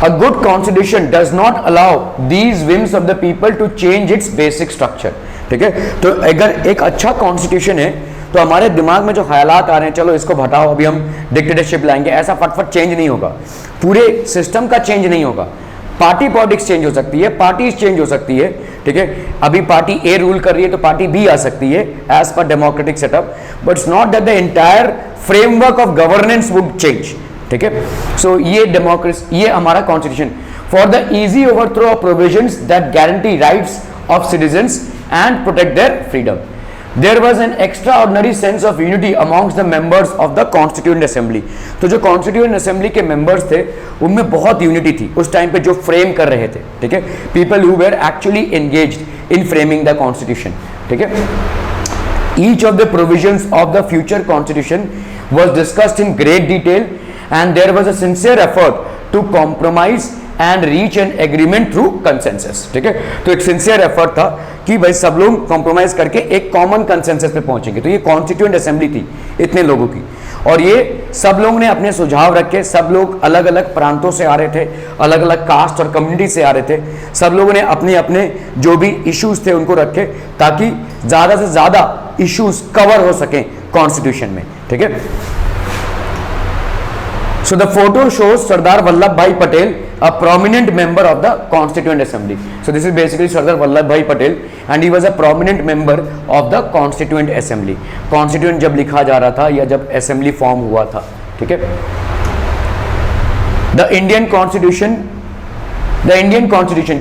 A good constitution does not allow these whims of the people to change its basic structure. ठीक है. तो अगर एक अच्छा कॉन्स्टिट्यूशन है तो हमारे दिमाग में जो ख्यालात आ रहे हैं, चलो इसको हटाओ, अभी हम डिक्टेटरशिप लाएंगे, ऐसा फटफट चेंज नहीं होगा. पूरे सिस्टम का चेंज नहीं होगा. पार्टी पॉलिटिक्स चेंज हो सकती है, पार्टीज चेंज हो सकती है. ठीक है. अभी पार्टी ए रूल कर रही है तो पार्टी बी आ सकती है as per democratic setup, but it's not that the entire framework of governance would change. ठीक है. सो ये डेमोक्रेसी, ये हमारा constitution for the easy overthrow of provisions that guarantee rights of citizens and protect their freedom. There was an extraordinary sense of unity amongst the members of the Constituent Assembly. तो जो Constituent Assembly के members थे उनमें बहुत unity थी उस time पे, जो फ्रेम कर रहे थे. ठीक है. People who were actually engaged in framing the Constitution. ठीक है. Each of the provisions of the future Constitution was discussed in great detail and there was a sincere effort to compromise and reach an agreement through consensus. ठीक है. तो एक sincere effort था कि भाई सब लोग कॉम्प्रोमाइज करके एक कॉमन कंसेंसस पे पहुंचेंगे. तो ये कॉन्स्टिट्यूएंट असेंबली थी इतने लोगों की, और ये सब लोगों ने अपने सुझाव रखे. सब लोग अलग अलग प्रांतों से आ रहे थे, अलग अलग कास्ट और कम्युनिटी से आ रहे थे. सब लोगों ने अपने अपने जो भी इश्यूज थे उनको रखे ताकि ज़्यादा से ज़्यादा इश्यूज कवर हो सकें कॉन्स्टिट्यूशन में. ठीक है. So the photo shows Sardar Vallabhbhai Patel, a prominent member of the Constituent Assembly. So this is basically Sardar Vallabhbhai Patel and he was a prominent member of the Constituent Assembly. Constituent जब लिखा जा रहा था या जब Assembly form हुआ था. ठीक है. The Indian Constitution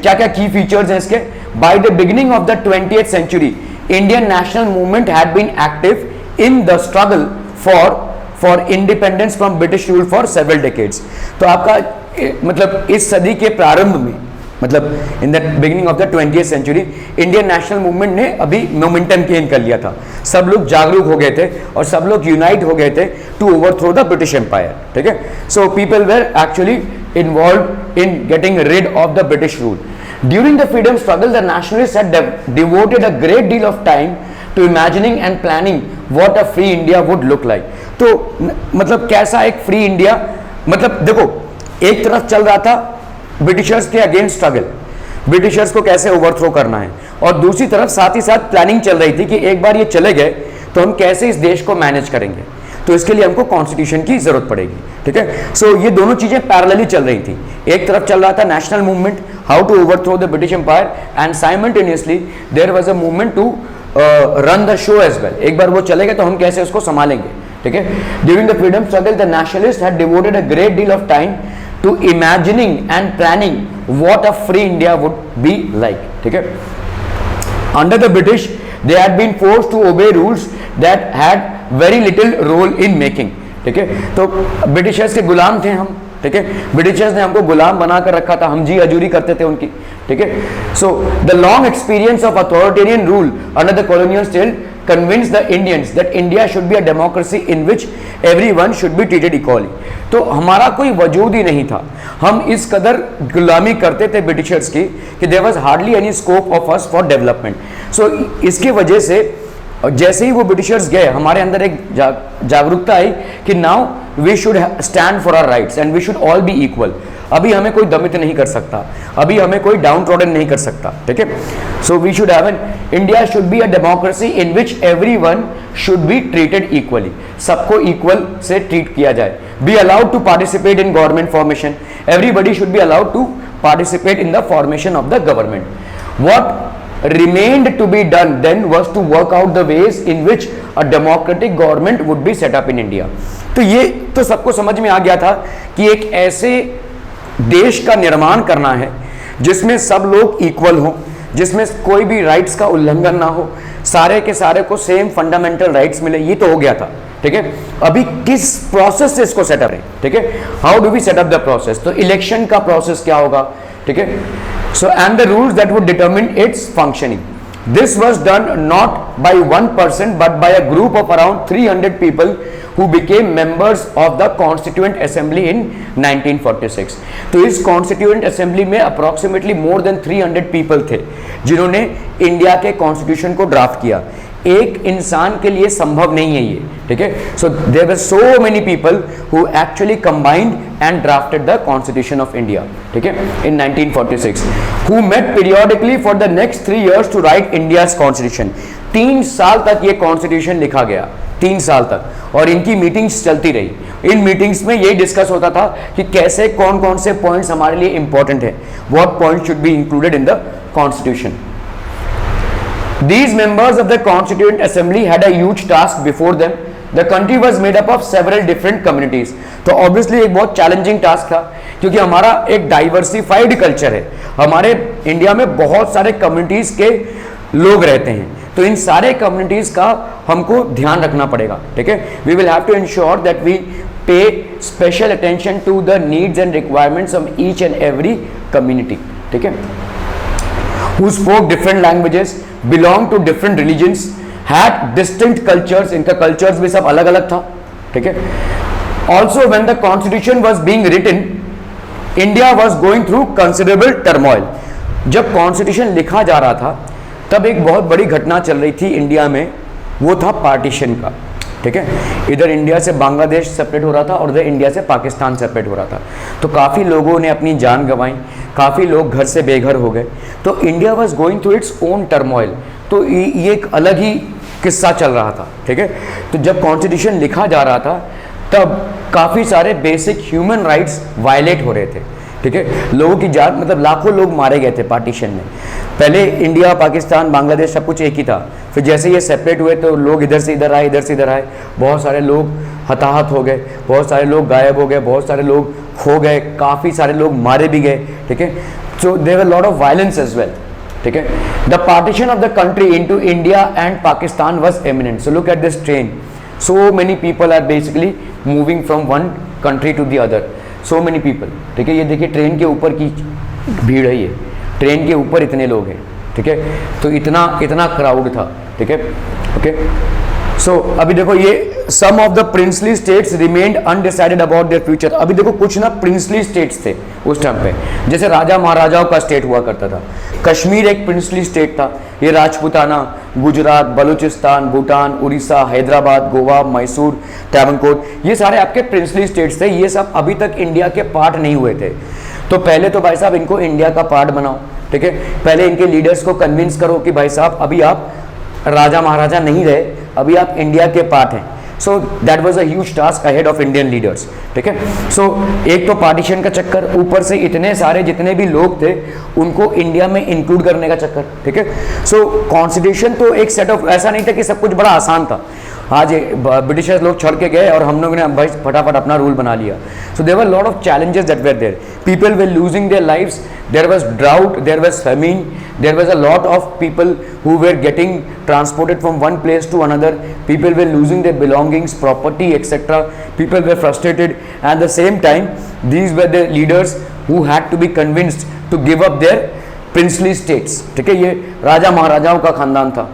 क्या क्या की फीचर्स हैं इसके? By the beginning of the 20th century, Indian national movement had been active in the struggle for independence from British rule for several decades. तो आपका मतलब इस सदी के प्रारंभ में, मतलब in the beginning of the 20th century, Indian national movement ने अभी मोमेंटम गेन कर लिया था. सब लोग जागरूक हो गए थे और सब लोग यूनाइट हो गए थे to overthrow the British empire. ठीक है. So people were actually involve in getting rid of the British rule. During the freedom struggle the nationalist had devoted a great deal of time to imagining and planning what a free India would look like. तो मतलब कैसा एक free India, मतलब देखो एक तरफ चल रहा था ब्रिटिशर्स के अगेंस्ट स्ट्रगल, ब्रिटिशर्स को कैसे ओवरथ्रो करना है, और दूसरी तरफ साथ ही साथ प्लानिंग चल रही थी कि एक बार ये चले गए तो हम कैसे इस देश को मैनेज करेंगे. तो इसके लिए हमको कॉन्स्टिट्यूशन की जरूरत पड़ेगी. ठीक है। सो ये दोनों चीजें पैरेलली चल रही थी, एक तरफ चल रहा था national movement how to overthrow the British empire and simultaneously there was a movement to run the show as well. एक बार वो चलेगा तो हम कैसे उसको संभालेंगे, ठीक है। During the freedom struggle the nationalist had devoted a great deal of time to imagining and planning what a free India would be like, ठीक है। Under the British they had been forced to obey rules that had very little role in making, ठीक है। तो Britishers के गुलाम थे हम, ठीक है। ब्रिटिशर्स ने हमको गुलाम बनाकर रखा था, हम जी हजूरी करते थे उनकी, ठीक है। So the long experience of authoritarian rule under the colonial state convince the Indians that India should be a democracy in which everyone should be treated equally। तो हमारा कोई वजूद ही नहीं था, हम इस कदर गुलामी करते थे ब्रिटिशर्स की कि there was hardly any scope of us for development। so इसकी वजह से जैसे ही वो ब्रिटिशर्स गए हमारे अंदर एक जागरूकता आई कि now we should stand for our rights and we should all be equal. अभी हमें कोई दमित नहीं कर सकता, अभी हमें कोई डाउन ट्रॉडन नहीं कर सकता, ठीक है। So we should have an India should be a democracy in which everyone should be treated equally, सबको इक्वल से ट्रीट किया जाए। Be allowed to participate in government formation, everybody should be allowed to participate in the formation of the government. What remained to be done then was to work out the ways in which a democratic government would be set up in India। तो ये तो सबको समझ में आ गया था कि एक ऐसे देश का निर्माण करना है जिसमें सब लोग इक्वल हों, जिसमें कोई भी राइट्स का उल्लंघन ना हो, सारे के सारे को सेम फंडामेंटल राइट्स मिले, ये तो हो गया था, ठीक है। अभी किस प्रोसेस से इसको सेटअप है, ठीक है, how do we setup the process. तो इलेक्शन का प्रोसेस क्या होगा, ठीक है। So and the rules that would determine its functioning. This was done not by one person but by a group of around 300 people who became members of the Constituent Assembly in 1946। तो इस Constituent Assembly में approximately more than 300 people थे जिन्होंने India के constitution को draft किया। एक इंसान के लिए संभव नहीं है ये, ठीक है। So there were so many people who actually combined and drafted the constitution of India, ठीक है, in 1946, who met periodically for the next 3 years to write India's constitution. 3 साल तक ये कॉन्स्टिट्यूशन लिखा गया, 3 साल तक, और इनकी मीटिंग्स चलती रही। इन मीटिंग्स में यही डिस्कस होता था कि कैसे कौन कौन से पॉइंट्स हमारे लिए इंपॉर्टेंट है, what point should be included in the constitution. These members of the Constituent Assembly had a huge task before them. The country was made up of several different communities। तो obviously एक बहुत challenging task था क्योंकि हमारा एक diversified culture है, हमारे India में बहुत सारे communities के लोग रहते हैं, तो इन सारे communities का हमको ध्यान रखना पड़ेगा, ठीक है। We will have to ensure that we pay special attention to the needs and requirements of each and every community, ठीक है, who spoke different languages, belonged to different religions, had distinct cultures। इनका cultures भी सब अलग अलग था, ठीक है। Also when the constitution was being written, India was going through considerable turmoil। जब constitution लिखा जा रहा था तब एक बहुत बड़ी घटना चल रही थी इंडिया में, वो था पार्टीशन का, ठीक है। इधर इंडिया से बांग्लादेश सेपरेट हो रहा था और उधर इंडिया से पाकिस्तान सेपरेट हो रहा था। तो काफ़ी लोगों ने अपनी जान गंवाई, काफ़ी लोग घर से बेघर हो गए। तो India was going through its own turmoil. तो ये एक अलग ही किस्सा चल रहा था, ठीक है। तो जब कॉन्स्टिट्यूशन लिखा जा रहा था तब काफ़ी सारे बेसिक ह्यूमन राइट्स वायलेट हो रहे थे, ठीक है। लोगों की जान, मतलब लाखों लोग मारे गए थे पार्टीशन में। पहले इंडिया, पाकिस्तान, बांग्लादेश सब कुछ एक ही था, फिर जैसे ये सेपरेट हुए तो लोग इधर से इधर आए, इधर से इधर आए, बहुत सारे लोग हताहत हो गए, बहुत सारे लोग गायब हो गए, बहुत सारे लोग खो गए, काफ़ी सारे लोग मारे भी गए, ठीक है। So there were lot of violence as well, ठीक है। The partition of the country into India and Pakistan was imminent. So look at this train, so many people are basically moving from one country to the other, so many people, ठीक है। ये देखिए train के ऊपर की भीड़ है, ये ट्रेन के ऊपर इतने लोग हैं, ठीक है। तो इतना इतना क्राउड था, ठीक है, ओके। सो अभी देखो ये some of the princely states remained undecided about their future. अभी देखो कुछ ना प्रिंसली स्टेट्स थे उस टाइम पे, जैसे राजा महाराजाओं का स्टेट हुआ करता था। कश्मीर एक प्रिंसली स्टेट था, ये राजपूताना, गुजरात, बलूचिस्तान, भूटान, उड़ीसा, हैदराबाद, गोवा, मैसूर, ट्रावनकोर, ये सारे आपके प्रिंसली स्टेट्स थे। ये सब अभी तक इंडिया के पार्ट नहीं हुए थे। तो पहले तो भाई साहब इनको इंडिया का पार्ट बनाओ, ठीक है। पहले इनके लीडर्स को कन्विंस करो कि भाई साहब अभी आप राजा महाराजा नहीं रहे, अभी आप इंडिया के पार्ट हैं। So that was a huge task ahead of Indian leaders, ठीक है। सो एक तो पार्टीशन का चक्कर, ऊपर से इतने सारे जितने भी लोग थे उनको इंडिया में इंक्लूड करने का चक्कर, ठीक है। सो कॉन्स्टिट्यूशन तो एक सेट ऑफ, ऐसा नहीं था कि सब कुछ बड़ा आसान था। आज ब्रिटिशर्स लोग छोड़ के गए और हम लोगों ने भाई फटाफट अपना रूल बना लिया। So there were lot of challenges that were there, people were losing their lives, there was drought, there was famine, there was a lot of people who were getting transported from one place to another, people were losing their belongings, property etcetera, people were frustrated, at the same time these were the leaders who had to be convinced to give up their princely states, ठीक है। ये राजा महाराजाओं का खानदान था।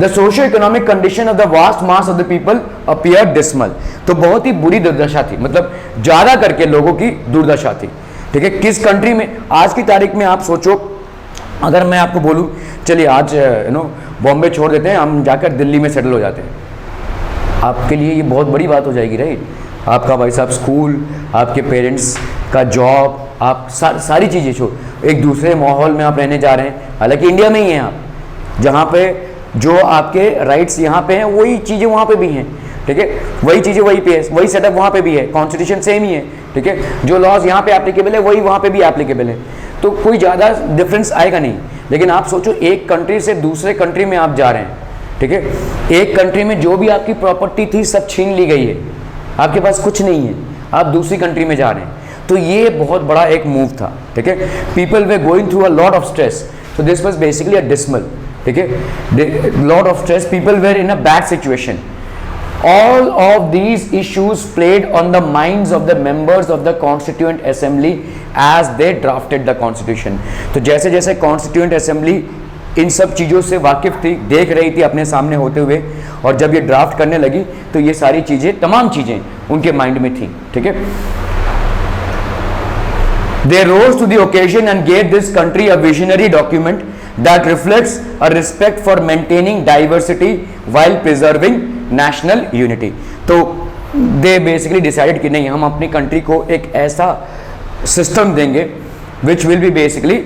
The socio-economic condition of the vast mass of the people appeared dismal, तो बहुत ही बुरी दुर्दशा थी, मतलब ज़्यादा करके लोगों की दुर्दशा थी, ठीक है। किस कंट्री में आज की तारीख में आप सोचो, अगर मैं आपको बोलूँ चलिए आज बॉम्बे छोड़ देते हैं, हम जाकर दिल्ली में सेटल हो जाते हैं, आपके लिए ये बहुत बड़ी बात हो जाएगी, राइट। आपका भाई साहब स्कूल, आपके पेरेंट्स का जॉब, आप सारी चीज़ें छोड़, एक दूसरे माहौल में आप रहने जा रहे हैं, हालांकि इंडिया में ही हैं आप, जहाँ पे जो आपके राइट्स यहाँ पे हैं वही चीज़ें वहाँ पे भी हैं, ठीक है। वही चीज़ें वही पे है, वही सेटअप वहाँ पे भी है, कॉन्स्टिट्यूशन सेम ही है, ठीक है। जो लॉज यहाँ पे एप्लीकेबल है वही वहाँ पे भी एप्लीकेबल है, तो कोई ज़्यादा डिफरेंस आएगा नहीं। लेकिन आप सोचो एक कंट्री से दूसरे कंट्री में आप जा रहे हैं, ठीक है। एक कंट्री में जो भी आपकी प्रॉपर्टी थी सब छीन ली गई है, आपके पास कुछ नहीं है, आप दूसरी कंट्री में जा रहे हैं, तो ये बहुत बड़ा एक मूव था, ठीक है। People way going through a lot of stress, so this was basically a dismal, ठीक है, lot of stress, people were in a bad situation. All of these issues played on the minds of the members of the Constituent Assembly as they drafted the Constitution. तो जैसे जैसे Constituent Assembly इन सब चीज़ों से वाकिफ थी, देख रही थी अपने सामने होते हुए, और जब ये ड्राफ्ट करने लगी तो ये सारी चीज़ें, तमाम चीज़ें उनके माइंड में थी, ठीक है। They rose to the occasion and gave this country a visionary document that reflects a respect for maintaining diversity while preserving national unity. तो they basically decided कि नहीं, हम अपनी कंट्री को एक ऐसा सिस्टम देंगे which will be basically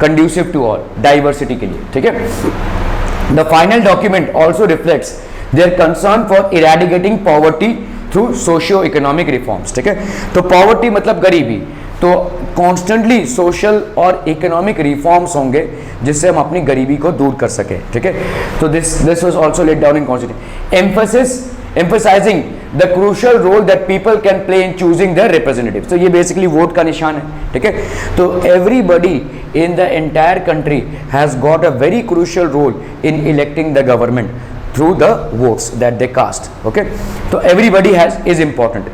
conducive to all, diversity के लिए, ठीक है। The final document also reflects their concern for eradicating poverty through socio-economic reforms, ठीक है। तो poverty मतलब गरीबी, तो कॉन्स्टेंटली सोशल और इकोनॉमिक रिफॉर्म्स होंगे जिससे हम अपनी गरीबी को दूर कर सके, ठीक है। तो this was also laid down in constitution, emphasising the crucial role that people can play in choosing their representatives. तो ये बेसिकली वोट का निशान है, ठीक है। तो everybody in the entire country has got a very crucial role in electing the government through the votes that they cast, okay. तो everybody is important,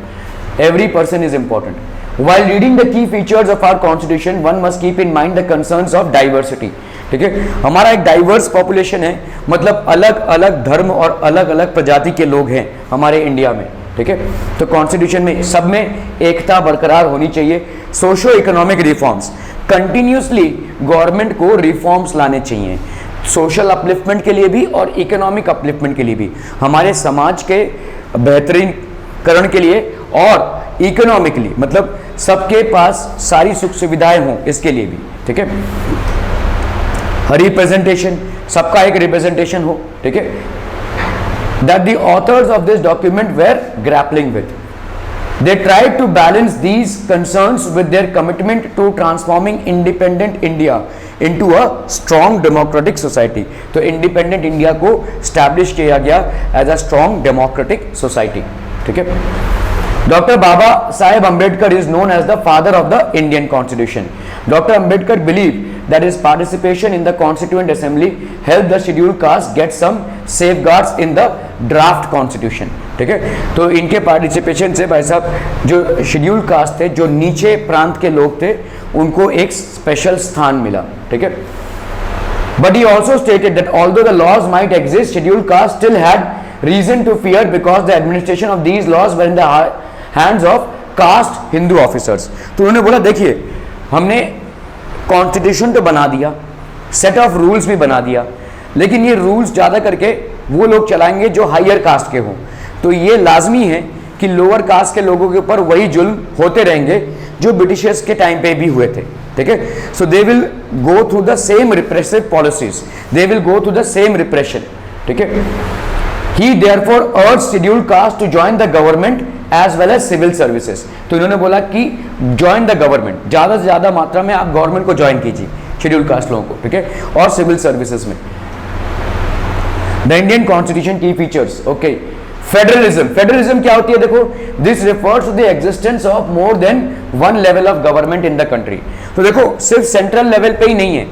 every person is important. While reading the key features of our constitution, one must keep in mind the concerns of diversity, ठीक है। हमारा एक diverse population है, मतलब अलग अलग धर्म और अलग अलग प्रजाति के लोग हैं हमारे इंडिया में, ठीक है। तो कॉन्स्टिट्यूशन में सब में एकता बरकरार होनी चाहिए। Socio economic reforms, continuously government को रिफॉर्म्स लाने चाहिए, सोशल अपलिफ्टमेंट के लिए भी और इकोनॉमिक अपलिफ्टमेंट के लिए भी, हमारे समाज के बेहतरीन करण के लिए, और इकोनॉमिकली मतलब सबके पास सारी सुख सुविधाएं हों इसके लिए भी, ठीक है। रिप्रेजेंटेशन, सबका एक रिप्रेजेंटेशन हो, ठीक है। That the authors of this document were grappling with, they tried to balance these concerns with their commitment to transforming independent India into a strong democratic society. तो इंडिपेंडेंट इंडिया को establish किया गया as a strong democratic society, ठीक है। Dr. Baba Saheb Ambedkar is known as the father of the Indian Constitution. Dr. Ambedkar believed that his participation in the Constituent Assembly helped the scheduled caste get some safeguards in the draft Constitution, ठीक है। तो इनके participation से भाई साहब जो scheduled caste थे, जो नीचे प्रांत के लोग थे, उनको एक स्पेशल स्थान मिला, ठीक है। But he also stated that although the laws might exist, scheduled caste still had reason to fear because the administration of these laws were in the hands of caste Hindu officers. तो उन्होंने बोला देखिए, हमने constitution तो बना दिया, set of rules भी बना दिया, लेकिन ये रूल्स ज़्यादा करके वो लोग चलाएंगे जो हायर कास्ट के हों, तो ये लाजमी है कि लोअर कास्ट के लोगों के ऊपर वही जुल्म होते रहेंगे जो ब्रिटिशर्स के टाइम पे भी हुए थे, ठीक है। So they will go through the same repressive policies, they will go through the same repression, ठीक है। He therefore urged scheduled caste to join the government as well as civil services. तो इन्होंने बोला कि ज्वाइन द गवर्नमेंट, ज्यादा से ज्यादा मात्रा में आप गवर्नमेंट को ज्वाइन कीजिए, शेड्यूल्ड कास्ट लोगों को, ठीक है, और सिविल सर्विसेज में। द इंडियन कॉन्स्टिट्यूशन की फीचर्स, ओके, फेडरलिज्म। फेडरलिज्म क्या होती है, देखो, this refers to the existence of more than one level of government in the country. तो देखो सिर्फ सेंट्रल लेवल पे ही नहीं है,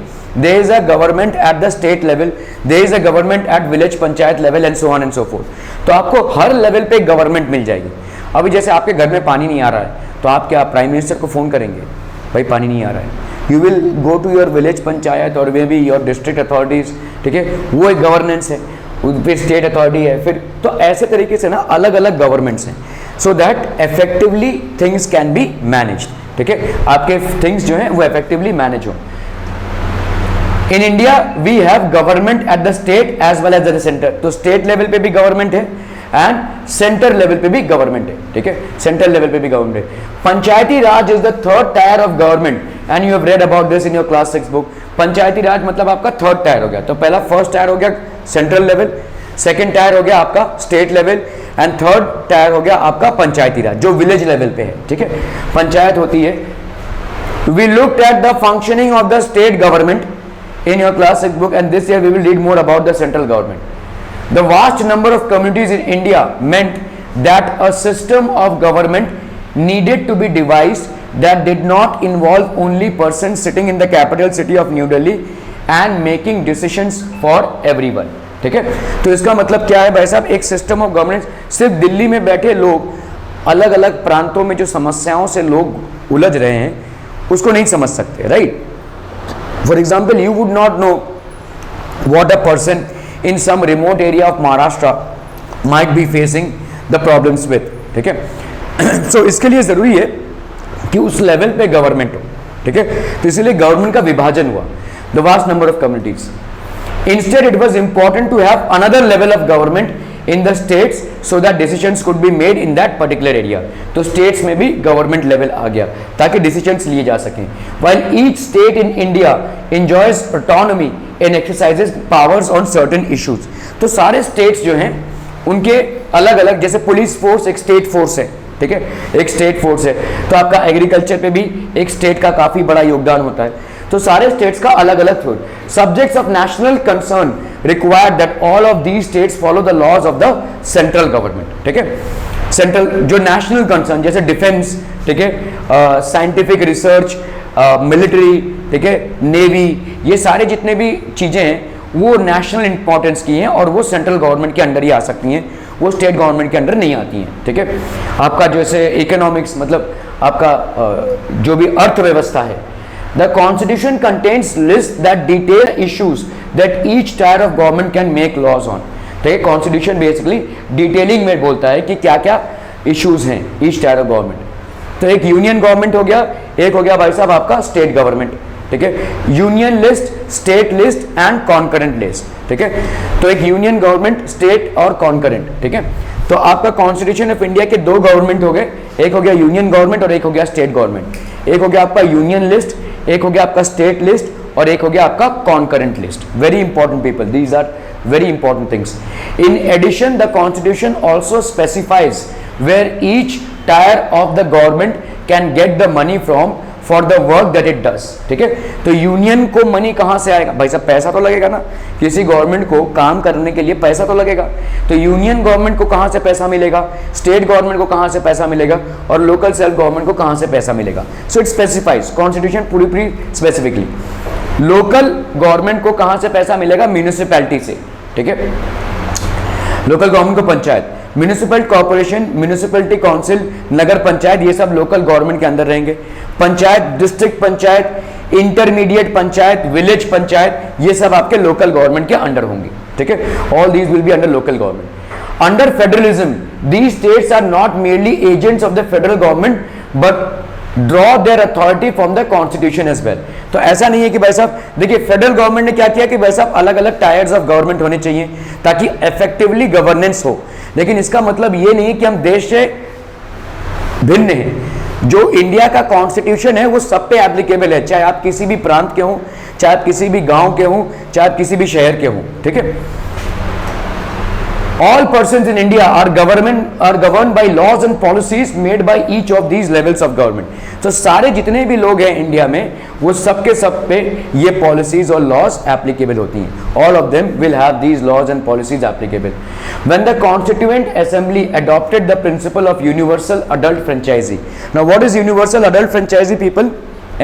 there is a government at the state level, there is a government at village panchayat level and so on and so forth। तो आपको हर level पे government मिल जाएगी। अभी जैसे आपके घर में पानी नहीं आ रहा है तो आप क्या प्राइम मिनिस्टर को फोन करेंगे, भाई पानी नहीं आ रहा है, you will go to your village panchayat और may be your district authorities, ठीक है, वो एक गवर्नेंस है, फिर स्टेट अथॉरिटी है, फिर तो ऐसे तरीके से ना अलग अलग गवर्नमेंट्स हैं, so that effectively things can be manage, ठीक है, आपके थिंग्स जो हैं वो इफेक्टिवली मैनेज हो। In India we have government at the state as well as the centre. तो स्टेट लेवल पे भी गवर्नमेंट है एंड सेंटर लेवल पे भी गवर्नमेंट है, ठीक है, सेंट्रल लेवल पे भी गवर्नमेंट है। Panchayati Raj is the third tier of government and you have read about this in your class 6 book. Panchayati Raj मतलब आपका थर्ड टायर हो गया। तो पहला फर्स्ट टायर हो गया सेंट्रल लेवल, सेकंड टायर हो गया आपका state level and third tier हो गया आपका पंचायती राज जो विलेज लेवल पे है, ठीक है, पंचायत होती है। We looked at the functioning of the state government in your class 6 book and this year we will read more about the central government. The vast number of communities in India meant that a system of government needed to be devised that did not involve only persons sitting in the capital city of New Delhi and making decisions for everyone, ठीक है। तो इसका मतलब क्या है भाई साहब, एक सिस्टम ऑफ गवर्नेंस सिर्फ दिल्ली में बैठे लोग अलग अलग प्रांतों में जो समस्याओं से लोग उलझ रहे हैं उसको नहीं समझ सकते, right. For example, you would not know what a person in some remote area of Maharashtra might be facing the problems with, ठीक है। So इसके लिए जरूरी है कि उस लेवल पे गवर्नमेंट हो, ठीक है, तो इसीलिए गवर्नमेंट का विभाजन हुआ। The vast number of communities. Instead, it was important to have another level of government in the states so that decisions could be made in that particular area। तो states में भी government level आ गया ताकि decisions लिए जा सकें। While each state in India enjoys autonomy and exercises powers on certain issues। तो सारे states जो हैं उनके अलग अलग, जैसे पुलिस फोर्स एक स्टेट फोर्स है, ठीक है, एक स्टेट फोर्स है, तो आपका एग्रीकल्चर पे भी एक स्टेट का काफी बड़ा योगदान होता है। तो सारे स्टेट्स का अलग अलग थ्रोट। Subjects of national concern required that all of these states follow the laws of the central government, ठीक है। सेंट्रल जो नेशनल कंसर्न जैसे डिफेंस, ठीक है, साइंटिफिक रिसर्च, मिलिट्री, ठीक है, नेवी, ये सारे जितने भी चीजें हैं वो नेशनल इंपॉर्टेंस की हैं और वो सेंट्रल गवर्नमेंट के अंडर ही आ सकती हैं, वो स्टेट गवर्नमेंट के अंडर नहीं आती हैं, ठीक है। आपका जैसे इकोनॉमिक्स मतलब आपका जो भी अर्थव्यवस्था है, the constitution contains lists that detail issues that each tier of government can make laws on। तो ये कॉन्स्टिट्यूशन बेसिकली डिटेलिंग में बोलता है कि क्या क्या इश्यूज हैं ईच टायर ऑफ गवर्नमेंट। तो एक यूनियन गवर्नमेंट हो गया, एक हो गया भाई साहब आपका स्टेट गवर्नमेंट, ठीक है, union list, state list and concurrent list, ठीक है। तो एक यूनियन गवर्नमेंट, स्टेट और कॉन्करेंट, ठीक है। तो आपका कॉन्स्टिट्यूशन ऑफ इंडिया के दो गवर्नमेंट हो गए, एक हो गया यूनियन गवर्नमेंट और एक हो गया स्टेट गवर्नमेंट। एक हो गया आपका यूनियन लिस्ट, एक हो गया आपका स्टेट लिस्ट और एक हो गया आपका concurrent list. Very important people, these are very important things. In addition, the constitution also specifies where each tier of the government can get the money from for the work that it does, ठीक है। तो union को money कहाँ से आएगा भाई साहब, पैसा तो लगेगा ना, किसी गवर्नमेंट को काम करने के लिए पैसा तो लगेगा। तो यूनियन गवर्नमेंट को कहाँ से पैसा मिलेगा, स्टेट गवर्नमेंट को कहाँ से पैसा मिलेगा और लोकल सेल्फ गवर्नमेंट को कहाँ से पैसा मिलेगा। सो इट स्पेसिफाइज, कॉन्स्टिट्यूशन पूरी स्पेसिफिकली। लोकल गवर्नमेंट को कहाँ से पैसा मिलेगा, म्यूनिसिपैलिटी से, ठीक है, लोकल गवर्नमेंट को panchayat, municipal corporation, municipality council, nagar panchayat, ये सब लोकल गवर्नमेंट के अंदर रहेंगे। Panchayat, district panchayat, intermediate panchayat, village panchayat, ये सब आपके लोकल गवर्नमेंट के अंडर होंगे, ठीक है। All these will be under local government. Under federalism, these states are not merely agents of the federal government but draw their authority from the constitution as well. तो ऐसा नहीं है कि भाई साहब, देखिए फेडरल गवर्नमेंट ने क्या किया कि भाई साहब अलग अलग टायर्स ऑफ गवर्नमेंट होने चाहिए ताकि इफेक्टिवली गवर्नेंस हो, लेकिन इसका मतलब ये नहीं कि हम देश से भिन्न हैं। जो इंडिया का कॉन्स्टिट्यूशन है वो सब पे एप्लीकेबल है, चाहे आप किसी भी प्रांत के हों, चाहे आप किसी भी गांव के हों, चाहे आप किसी भी शहर के हों, ठीक है। All persons in India are governed by laws and policies made by each of these levels of government. तो सारे जितने भी लोग हैं इंडिया में वो सबके सब पे ये पॉलिसीज और लॉज एप्लीकेबल होती हैं. All of them will have these laws and policies applicable. When the Constituent Assembly adopted the principle of universal adult franchisee. Now what is universal adult franchisee, people?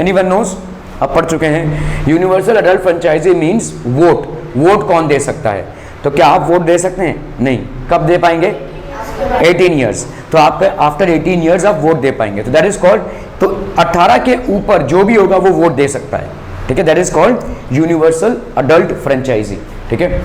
Anyone knows? आप पढ़ चुके हैं. Universal adult franchise means vote. Vote कौन दे सकता है? तो क्या आप वोट दे सकते हैं? नहीं. कब दे पाएंगे? 18 ईयर्स. तो आप आफ्टर 18 ईयर्स आप वोट दे पाएंगे. तो दैट इज कॉल्ड, तो 18 के ऊपर जो भी होगा वो वोट दे सकता है. ठीक है, that is called universal adult franchise. ठीक है.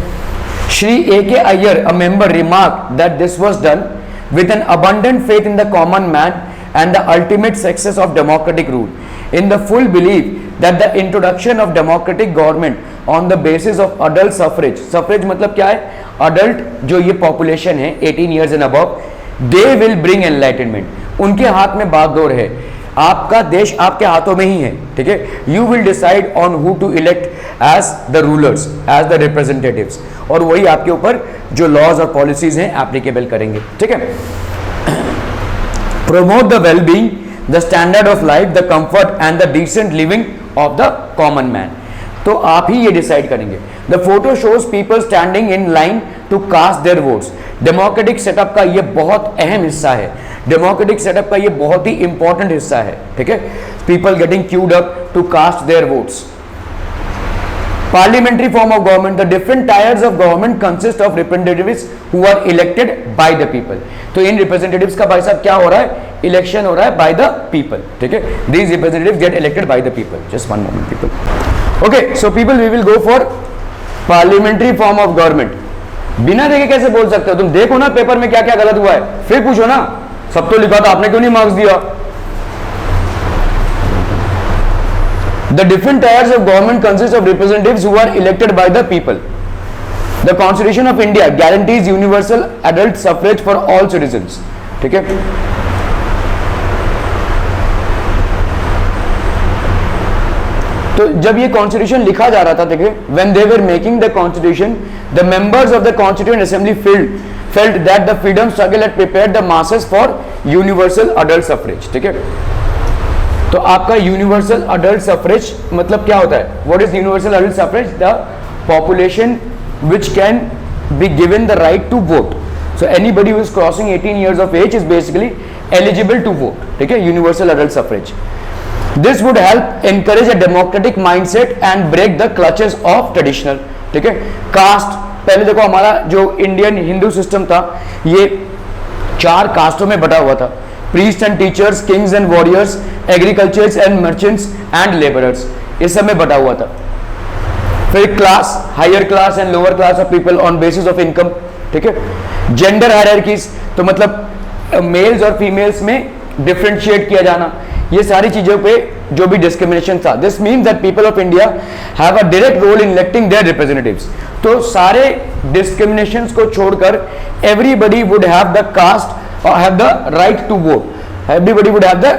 Shri A.K. Ayyar, a member, remark that this was done with an abundant faith in the common man and the ultimate success of democratic rule, in the full belief that the introduction of democratic government on the basis of adult suffrage. Suffrage मतलब क्या है? Adult जो ये population है 18 years and above, they will bring enlightenment. उनके हाथ में बागडोर है. आपका देश आपके हाथों में ही है. ठीक है. You will decide on who to elect as the rulers, as the representatives. और वही आपके ऊपर जो लॉज और पॉलिसीज हैं एप्लीकेबल करेंगे. ठीक है. Promote the well being, the standard of life, the comfort and the decent living of the common man. तो आप ही ये डिसाइड करेंगे. The photo shows people standing in line to cast their votes. Democratic setup का ये बहुत अहम हिस्सा है. डेमोक्रेटिक सेटअप का ये बहुत ही इंपॉर्टेंट हिस्सा है. ठीक है. People getting queued up to cast their votes. Parliamentary form of government, the different tiers of government consist of representatives who are elected by the people. तो इन representatives का भाई साहब क्या हो रहा है? Election हो रहा है by the people. ठीक है. These representatives get elected by the people. Just one moment, people. Okay, so people, we will go for parliamentary form of government. बिना देखे कैसे बोल सकते हो? तुम देखो ना पेपर में क्या क्या गलत हुआ है, फिर पूछो ना. सब तो लिखा था, आपने क्यों नहीं मार्क्स दिया? The different tiers of government consist of representatives who are elected by the people. The Constitution of India guarantees universal adult suffrage for all citizens. ठीक है. तो जब ये कॉन्स्टिट्यूशन लिखा जा रहा था, देखिए, when they were making the constitution, the members of the Constituent Assembly felt that the freedom struggle had prepared the masses for universal adult suffrage. ठीक है. तो आपका यूनिवर्सल अडल्ट सफरेज मतलब क्या होता है? What is universal adult suffrage? The population which can be given the right to vote. So anybody who is crossing 18 years of age is basically eligible to vote. ठीक है. Universal adult suffrage. This would help encourage a democratic mindset and break the clutches of traditional. ठीक है. Cast, पहले देखो हमारा जो Indian Hindu system था ये 4 कास्टों में बटा हुआ था. Priest and teachers, kings and warriors, agricultures and merchants and labourers, इस सब में बटा हुआ था. फिर class, higher class and lower class of people on basis of income. ठीक है. जेंडर हायरार्कीज, तो मतलब मेल्स और फीमेल्स में डिफरेंशिएट किया जाना, ये सारी चीजों पे जो भी डिस्क्रिमिनेशन था. This means that people of India have a direct role in electing their representatives. तो सारे डिस्क्रिमिनेशंस को छोड़कर everybody would have the caste or have the right to vote. Everybody would have the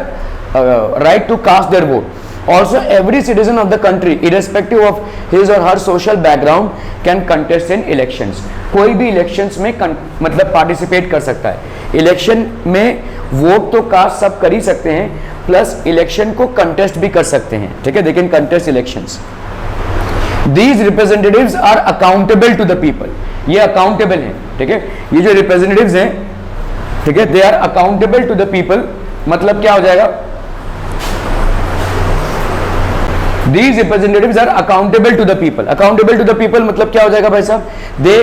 right to cast their vote. Also, every citizen of the country, irrespective of his or her social background, can contest in elections. कोई भी elections में मतलब participate कर सकता है. Election में vote तो cast सब कर ही सकते हैं, प्लस इलेक्शन को contest भी कर सकते हैं. ठीक है. They can contest elections. These representatives are accountable to the people. ये accountable हैं. ठीक है. ये जो representatives हैं, ठीक है, they are accountable to the people. मतलब क्या हो जाएगा? These representatives are accountable to the people. Accountable to the people मतलब क्या हो जाएगा भाई साहब? दे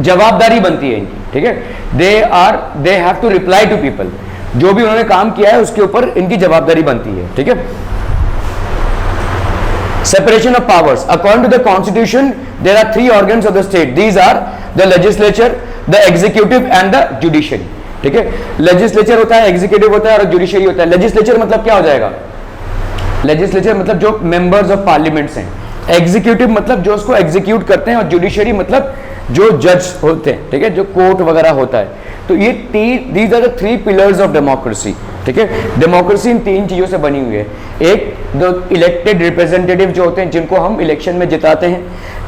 जवाबदारी बनती है इनकी. ठीक है. They have to reply to people. जो भी उन्होंने काम किया है उसके ऊपर इनकी जवाबदारी बनती है. ठीक है. Separation of powers. According to the Constitution, there are 3 organs of the state. These are the legislature, the executive and the judiciary. ठीक है. legislature होता है, executive होता है और judiciary होता है. legislature मतलब क्या हो जाएगा? legislature मतलब जो members of parliaments हैं. executive मतलब जो उसको execute करते हैं और judiciary मतलब जो judge होते हैं. ठीक है. जो कोर्ट वगैरह होता है. तो ये these are the 3 pillars of democracy. ठीक है. डेमोक्रेसी इन 3 चीजों से बनी हुई है. एक, जो इलेक्टेड रिप्रेजेंटेटिव जो होते हैं जिनको हम इलेक्शन में जिताते हैं.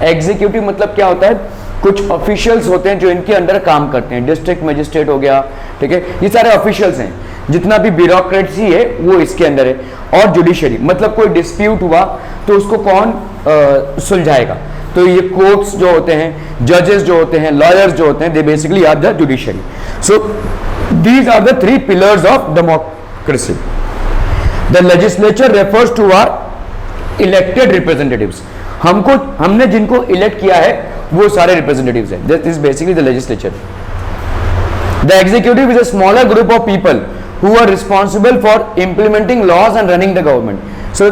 एग्जीक्यूटिव मतलब क्या होता है? कुछ ऑफिशियल्स होते हैं जो इनके अंडर काम करते हैं, डिस्ट्रिक्ट मजिस्ट्रेट हो गया, ठीक है, ये सारे ऑफिशियल्स हैं, जितना भी ब्यूरोक्रेसी है वो इसके अंदर है। और जुडिशरी मतलब कोई डिस्प्यूट हुआ तो उसको कौन सुलझाएगा, तो ये कोर्ट्स जो होते हैं, जजेस जो होते हैं, लॉयर्स जो होते हैं, they basically are the judiciary. So these are the 3 pillars of democracy. The legislature refers to our elected representatives, हमने जिनको इलेक्ट किया है वो सारे रिप्रेजेंटेटिव्स हैं, this is basically the legislature. The executive is a smaller group of people who are responsible for implementing laws and running the government. So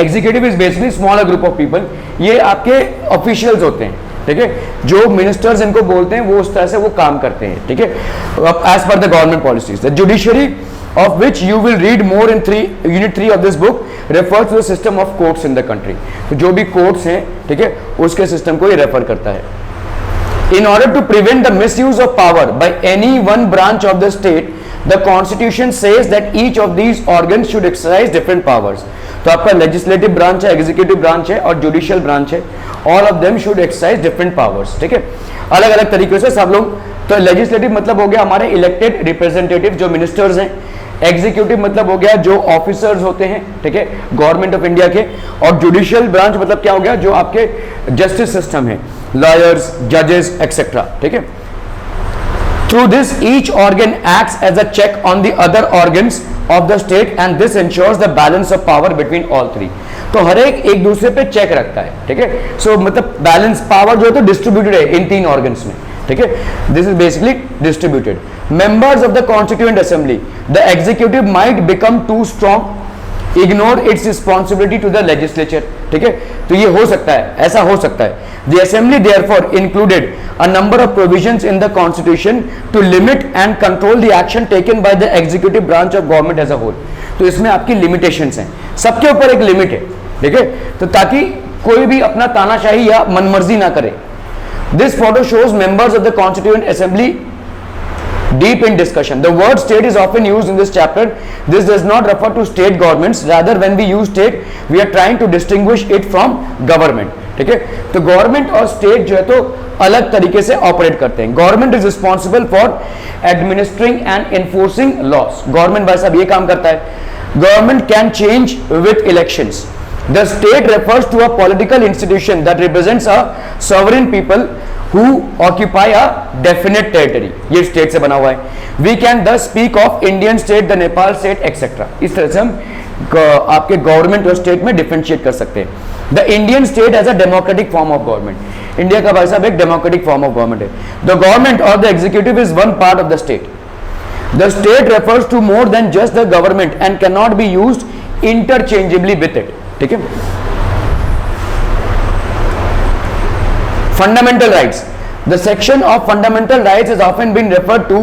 executive is basically smaller group of people, ये आपके officials होते हैं, ठीक है, जो ministers इनको बोलते हैं वो उस तरह से वो काम करते हैं, ठीक है, as per the government policies. The judiciary, of which you will read more in unit 3 of this book, refers to the system of courts in the country. तो जो भी courts हैं, ठीक है, उसके सिस्टम को ये रेफर करता है। In order to prevent the misuse of power by any one branch of the state, the constitution says that each of these organs should exercise different powers. तो आपका लेजिस्लेटिव ब्रांच है, executive branch है और judicial branch है, all of them should exercise different powers, ठीक है, अलग अलग तरीके से सब लोग। तो लेजिस्लेटिव मतलब हो गया हमारे इलेक्टेड रिप्रेजेंटेटिव जो मिनिस्टर्स हैं, एग्जीक्यूटिव मतलब हो गया जो ऑफिसर्स होते हैं, ठीक है, गवर्नमेंट ऑफ इंडिया के, और जुडिशियल ब्रांच मतलब क्या हो गया जो आपके जस्टिस सिस्टम है, लॉयर्स, जजेस एक्सेट्रा, ठीक है। Through this, each organ acts as a check on the other organs of the state, and this ensures the balance of power between all three. तो हर एक दूसरे पे चेक रखता है, ठीक है। सो मतलब बैलेंस पावर जो है तो डिस्ट्रीब्यूटेड है इन 3 ऑर्गन्स में, ठीक है, this is basically distributed. Members of the constituent assembly, the executive might become too strong, ignore its responsibility to the legislature, ठीक है, तो ये हो सकता है, ऐसा हो सकता है। The assembly therefore included a number of provisions in the constitution to limit and control the action taken by the executive branch of government as a whole. तो इसमें आपकी limitations हैं, सबके ऊपर एक लिमिट है, ठीक है, तो ताकि कोई भी अपना तानाशाही या मनमर्जी ना करे। This photo shows members of the constituent assembly deep in discussion. The word state is often used in this chapter. This does not refer to state governments. Rather, when we use state, we are trying to distinguish it from government. ठीक है, तो government और state जो है तो अलग तरीके से ऑपरेट करते हैं। Government is responsible for administering and enforcing laws, government भाई साहब ये काम करता है। Government can change with elections. The state refers to a political institution that represents a sovereign people who occupy a definite territory, ये state से बना हुआ है। We can thus speak of Indian state, the Nepal state, etc. इस तरह से हम आपके गवर्नमेंट और स्टेट में डिफरेंशिएट कर सकते हैं। The Indian state as a democratic form of government, India का भाई साहब एक डेमोक्रेटिक फॉर्म ऑफ गवर्नमेंट है। द गवर्नमेंट और the executive is one part of the state. The state refers to more than just the government and can not be used interchangeably with it, ठीक है। Fundamental rights. The section of fundamental rights has often been referred to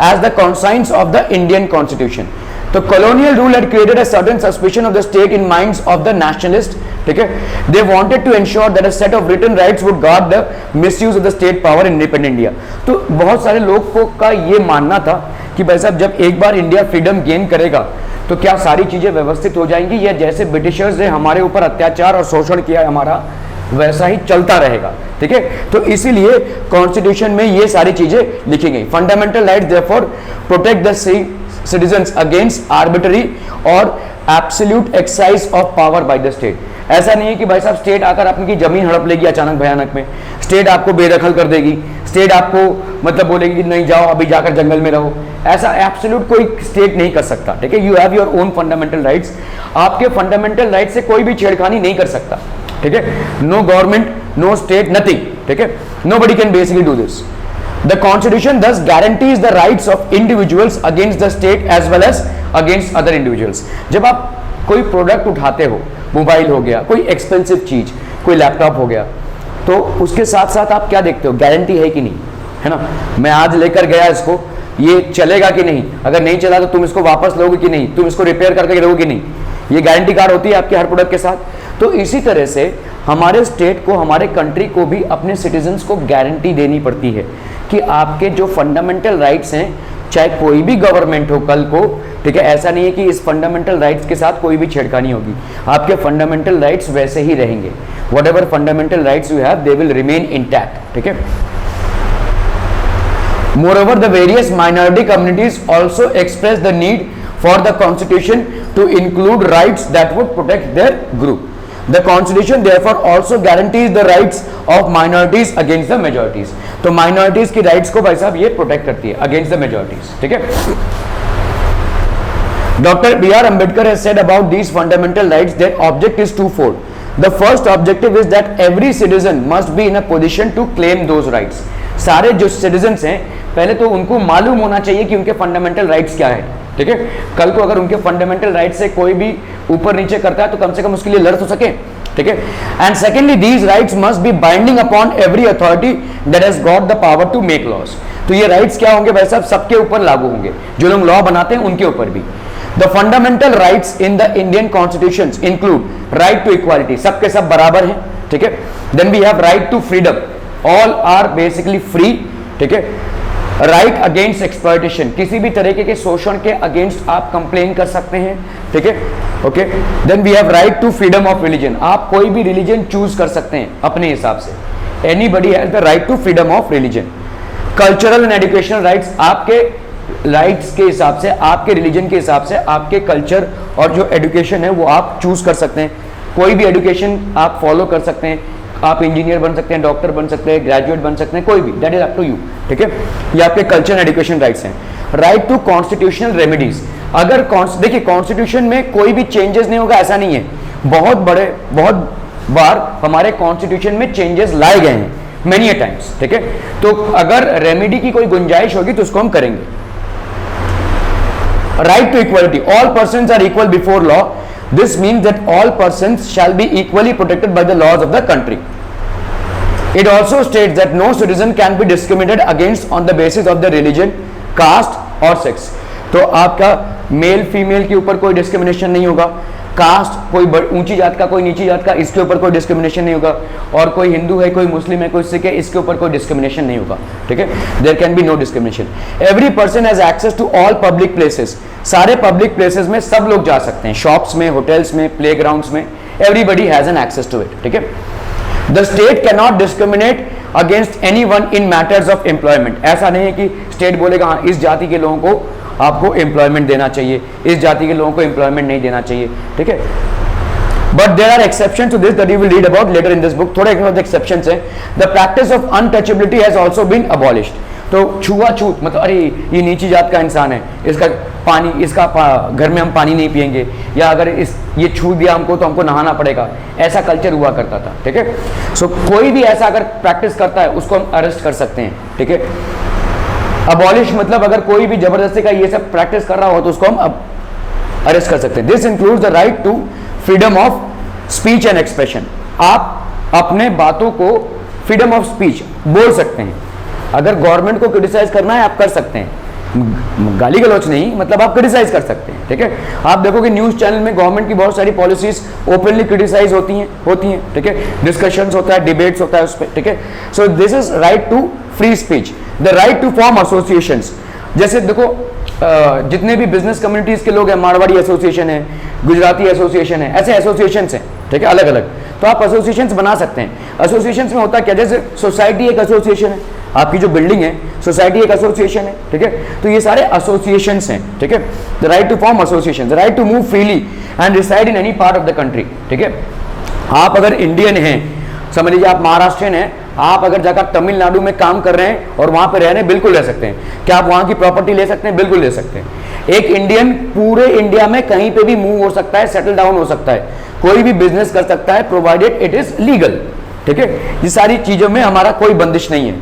as the conscience of the Indian Constitution. तो colonial rule had created a certain suspicion of the state in minds of the nationalists, ठीक है। They wanted to ensure that a set of written rights would guard the misuse of the state power in independent India. तो बहुत सारे लोगों का ये मानना था कि भाई साहब जब एक बार इंडिया फ्रीडम गेन करेगा तो क्या सारी चीजें व्यवस्थित हो जाएंगी, या जैसे ब्रिटिशर्स ने हमारे ऊपर अत्याचार और शोषण किया हमारा वैसा ही चलता रहेगा, ठीक है। तो इसीलिए कॉन्स्टिट्यूशन में ये सारी चीजें लिखी गई। Fundamental rights therefore protect the citizens against arbitrary और absolute exercise of power by the state. ऐसा नहीं है कि भाई साहब स्टेट आकर आपकी जमीन हड़प लेगी अचानक भयानक में, स्टेट आपको बेदखल कर देगी, स्टेट आपको मतलब बोलेगी कि नहीं जाओ अभी जाकर जंगल में रहो, ऐसा एब्सोल्यूट कोई स्टेट नहीं कर सकता, ठीक है। You have your own fundamental rights, आपके फंडामेंटल राइट्स से कोई भी छेड़खानी नहीं कर सकता, ठीक है। No government, no state, nothing, ठीक है। Nobody can basically do this. The constitution thus guarantees the rights of individuals against the state as well as against other individuals. जब आप कोई प्रोडक्ट उठाते हो, मोबाइल हो गया, कोई एक्सपेंसिव चीज, कोई लैपटॉप हो गया, तो उसके साथ साथ आप क्या देखते हो, गारंटी है कि नहीं, है ना। मैं आज लेकर गया इसको, ये चलेगा कि नहीं, अगर नहीं चला तो तुम इसको वापस लोगे कि नहीं, तुम इसको रिपेयर करके रहोगे कि नहीं, ये गारंटी कार्ड होती है आपके हर प्रोडक्ट के साथ। तो इसी तरह से हमारे स्टेट को, हमारे कंट्री को भी अपने सिटीजन्स को गारंटी देनी पड़ती है कि आपके जो फंडामेंटल राइट्स हैं, चाहे कोई भी गवर्नमेंट हो कल को, ठीक है, ऐसा नहीं है कि इस फंडामेंटल राइट्स के साथ कोई भी छेड़खानी होगी, आपके फंडामेंटल राइट्स वैसे ही रहेंगे। What ever fundamental rights you have they will remain intact, ठीक है। Moreover, the various minority communities also express the need for the constitution to include rights that would protect their group. The constitution therefore also guarantees the rights of minorities against the majorities. तो minorities की rights को भाई साहब ये protect करती है against the majorities, ठीक है। Dr. B.R. Ambedkar has said about these fundamental rights that object is twofold. The first objective is that every citizen must be in a position to claim those rights. सारे जो citizens हैं पहले तो उनको मालूम होना चाहिए कि उनके फंडामेंटल राइट्स क्या है, ठीक है। कल को अगर उनके फंडामेंटल राइट्स से कोई भी ऊपर नीचे करता है तो कम से कम उसके लिए लड़ तो सके, ठीक है। And secondly these rights must be binding upon every authority that has got the power to make laws. तो ये राइट्स क्या होंगे भाई साहब, सबके ऊपर लागू होंगे, जो लोग लॉ बनाते हैं उनके ऊपर भी। The fundamental rights in the Indian constitution include right to equality, सबके सब बराबर हैं, ठीक है। Then we have right to freedom, all are basically free, ठीक है। राइट अगेंस्ट एक्सप्लॉयटेशन, किसी भी तरीके के शोषण के अगेंस्ट आप कंप्लेन कर सकते हैं, ठीक है, okay. Then we have right to freedom of religion, आप कोई भी रिलीजन चूज कर सकते हैं अपने हिसाब से, anybody has the right to freedom of religion. Cultural and educational rights, आपके राइट्स के हिसाब से, आपके रिलीजन के हिसाब से आपके कल्चर और जो एजुकेशन है वो आप चूज कर सकते हैं, कोई भी एजुकेशन आप फॉलो कर सकते हैं, आप इंजीनियर बन सकते हैं, डॉक्टर बन सकते हैं, ग्रेजुएट बन सकते हैं, कोई भी, that is up to you, ठीक है। ये आपके कल्चर एजुकेशन राइट्स हैं। राइट टू कॉन्स्टिट्यूशनल रेमेडीज, अगर देखिए कॉन्स्टिट्यूशन में कोई भी चेंजेस नहीं होगा ऐसा नहीं है, बहुत बार हमारे कॉन्स्टिट्यूशन में चेंजेस लाए गए हैं मेनी अ टाइम्स, ठीक है। तो अगर रेमेडी की कोई गुंजाइश होगी तो उसको हम करेंगे। Right to equality, all persons are equal before law, this means that all persons shall be equally protected by the laws of the country. It also states that no citizen can be discriminated against on the basis of the religion, caste or sex. तो आपका male female के ऊपर कोई discrimination नहीं होगा, cast कोई ऊंची जात का कोई नीची जात का इसके ऊपर कोई डिस्क्रिमिनेशन नहीं होगा, और कोई हिंदू है कोई मुस्लिम है कोई सिख है इसके ऊपर कोई डिस्क्रिमिनेशन नहीं होगा, ठीक है। There can be no discrimination. Every person has access to all public places, सारे पब्लिक प्लेसेस में सब लोग जा सकते हैं, शॉप्स में, होटल्स में, प्लेग्राउंड्स में, everybody has an access to it, ठीक है। The state can not discriminate against any one in matters of employment, ऐसा नहीं है कि स्टेट बोलेगा हाँ इस जाति के लोगों को आपको एम्प्लॉयमेंट देना चाहिए, इस जाति के लोगों को एम्प्लॉयमेंट नहीं देना चाहिए, ठीक है। But there are exceptions to this that you will read about later in this book, थोड़े एक्सेप्शंस हैं। The practice of untouchability has also been abolished, तो छुआछूत मतलब अरे ये नीची जात का इंसान है, इसका पानी, इसका घर में हम पानी नहीं पिएंगे, या अगर ये छू दिया हमको तो हमको नहाना पड़ेगा, ऐसा कल्चर हुआ करता था, ठीक है। सो कोई भी ऐसा अगर प्रैक्टिस करता है उसको हम अरेस्ट कर सकते हैं, ठीक है। अबॉलिश मतलब अगर कोई भी जबरदस्ती का ये सब प्रैक्टिस कर रहा हो तो उसको हम अरेस्ट कर सकते हैं। This includes the right to freedom of speech and expression, आप अपने बातों को फ्रीडम ऑफ स्पीच बोल सकते हैं, अगर गवर्नमेंट को क्रिटिसाइज करना है आप कर सकते हैं, गाली गलौच नहीं, मतलब आप क्रिटिसाइज कर सकते हैं, ठीक है। आप देखोगे न्यूज चैनल में गवर्नमेंट की बहुत सारी पॉलिसीज ओपनली क्रिटिसाइज होती हैं, ठीक है, डिस्कशंस होता है, डिबेट्स होता है उस पर, ठीक है। So this is right to free speech. The right to form associations, जैसे देखो जितने भी बिजनेस कम्युनिटीज के लोग हैं, मारवाड़ी एसोसिएशन है, गुजराती एसोसिएशन है, ऐसे एसोसिएशंस हैं, ठीक है, अलग अलग, तो आप एसोसिएशंस बना सकते हैं। एसोसिएशंस में होता क्या, जैसे सोसाइटी एक एसोसिएशन है, आपकी जो बिल्डिंग है सोसाइटी एक एसोसिएशन है, ठीक है, तो ये सारे एसोसिएशंस हैं, ठीक है। The right to form association, the right to move freely and reside in any part of the country, ठीक है। आप अगर इंडियन हैं, समझ लीजिए आप महाराष्ट्रियन हैं, आप अगर जाकर तमिलनाडु में काम कर रहे हैं और वहां पर रह रहे हैं, बिल्कुल रह सकते हैं। क्या आप वहां की प्रॉपर्टी ले सकते हैं? बिल्कुल ले सकते हैं। एक इंडियन पूरे इंडिया में कहीं पे भी मूव हो सकता है, सेटल डाउन हो सकता है, कोई भी बिजनेस कर सकता है, प्रोवाइडेड इट इज लीगल, ठीक है। ये सारी चीजों में हमारा कोई बंदिश नहीं है।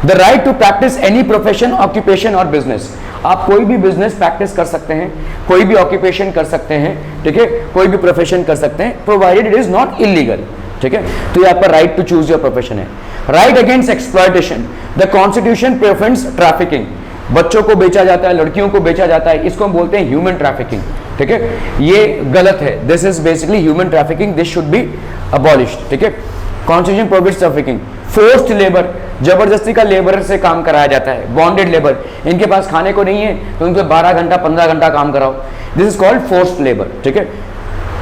The right to practice any profession, occupation और बिजनेस, आप कोई भी बिजनेस प्रैक्टिस कर सकते हैं, कोई भी ऑक्यूपेशन कर सकते हैं, ठीक है, कोई भी प्रोफेशन कर सकते हैं, provided it is not illegal, ठीक है। तो ये आपका right to choose your profession है। Right against exploitation, the constitution prevents trafficking, बच्चों को बेचा जाता है, लड़कियों को बेचा जाता है, इसको हम बोलते हैं ह्यूमन ट्रैफिकिंग, ठीक है, ये गलत है। This is basically human trafficking, this should be abolished, ठीक है। Constitution prohibits trafficking. Forced labour, जबरदस्ती का लेबर से काम कराया जाता है, बॉन्डेड लेबर। इनके पास खाने को नहीं है तो उनको 12 घंटा 15 घंटा काम कराओ, this is called forced labour. ठीक है,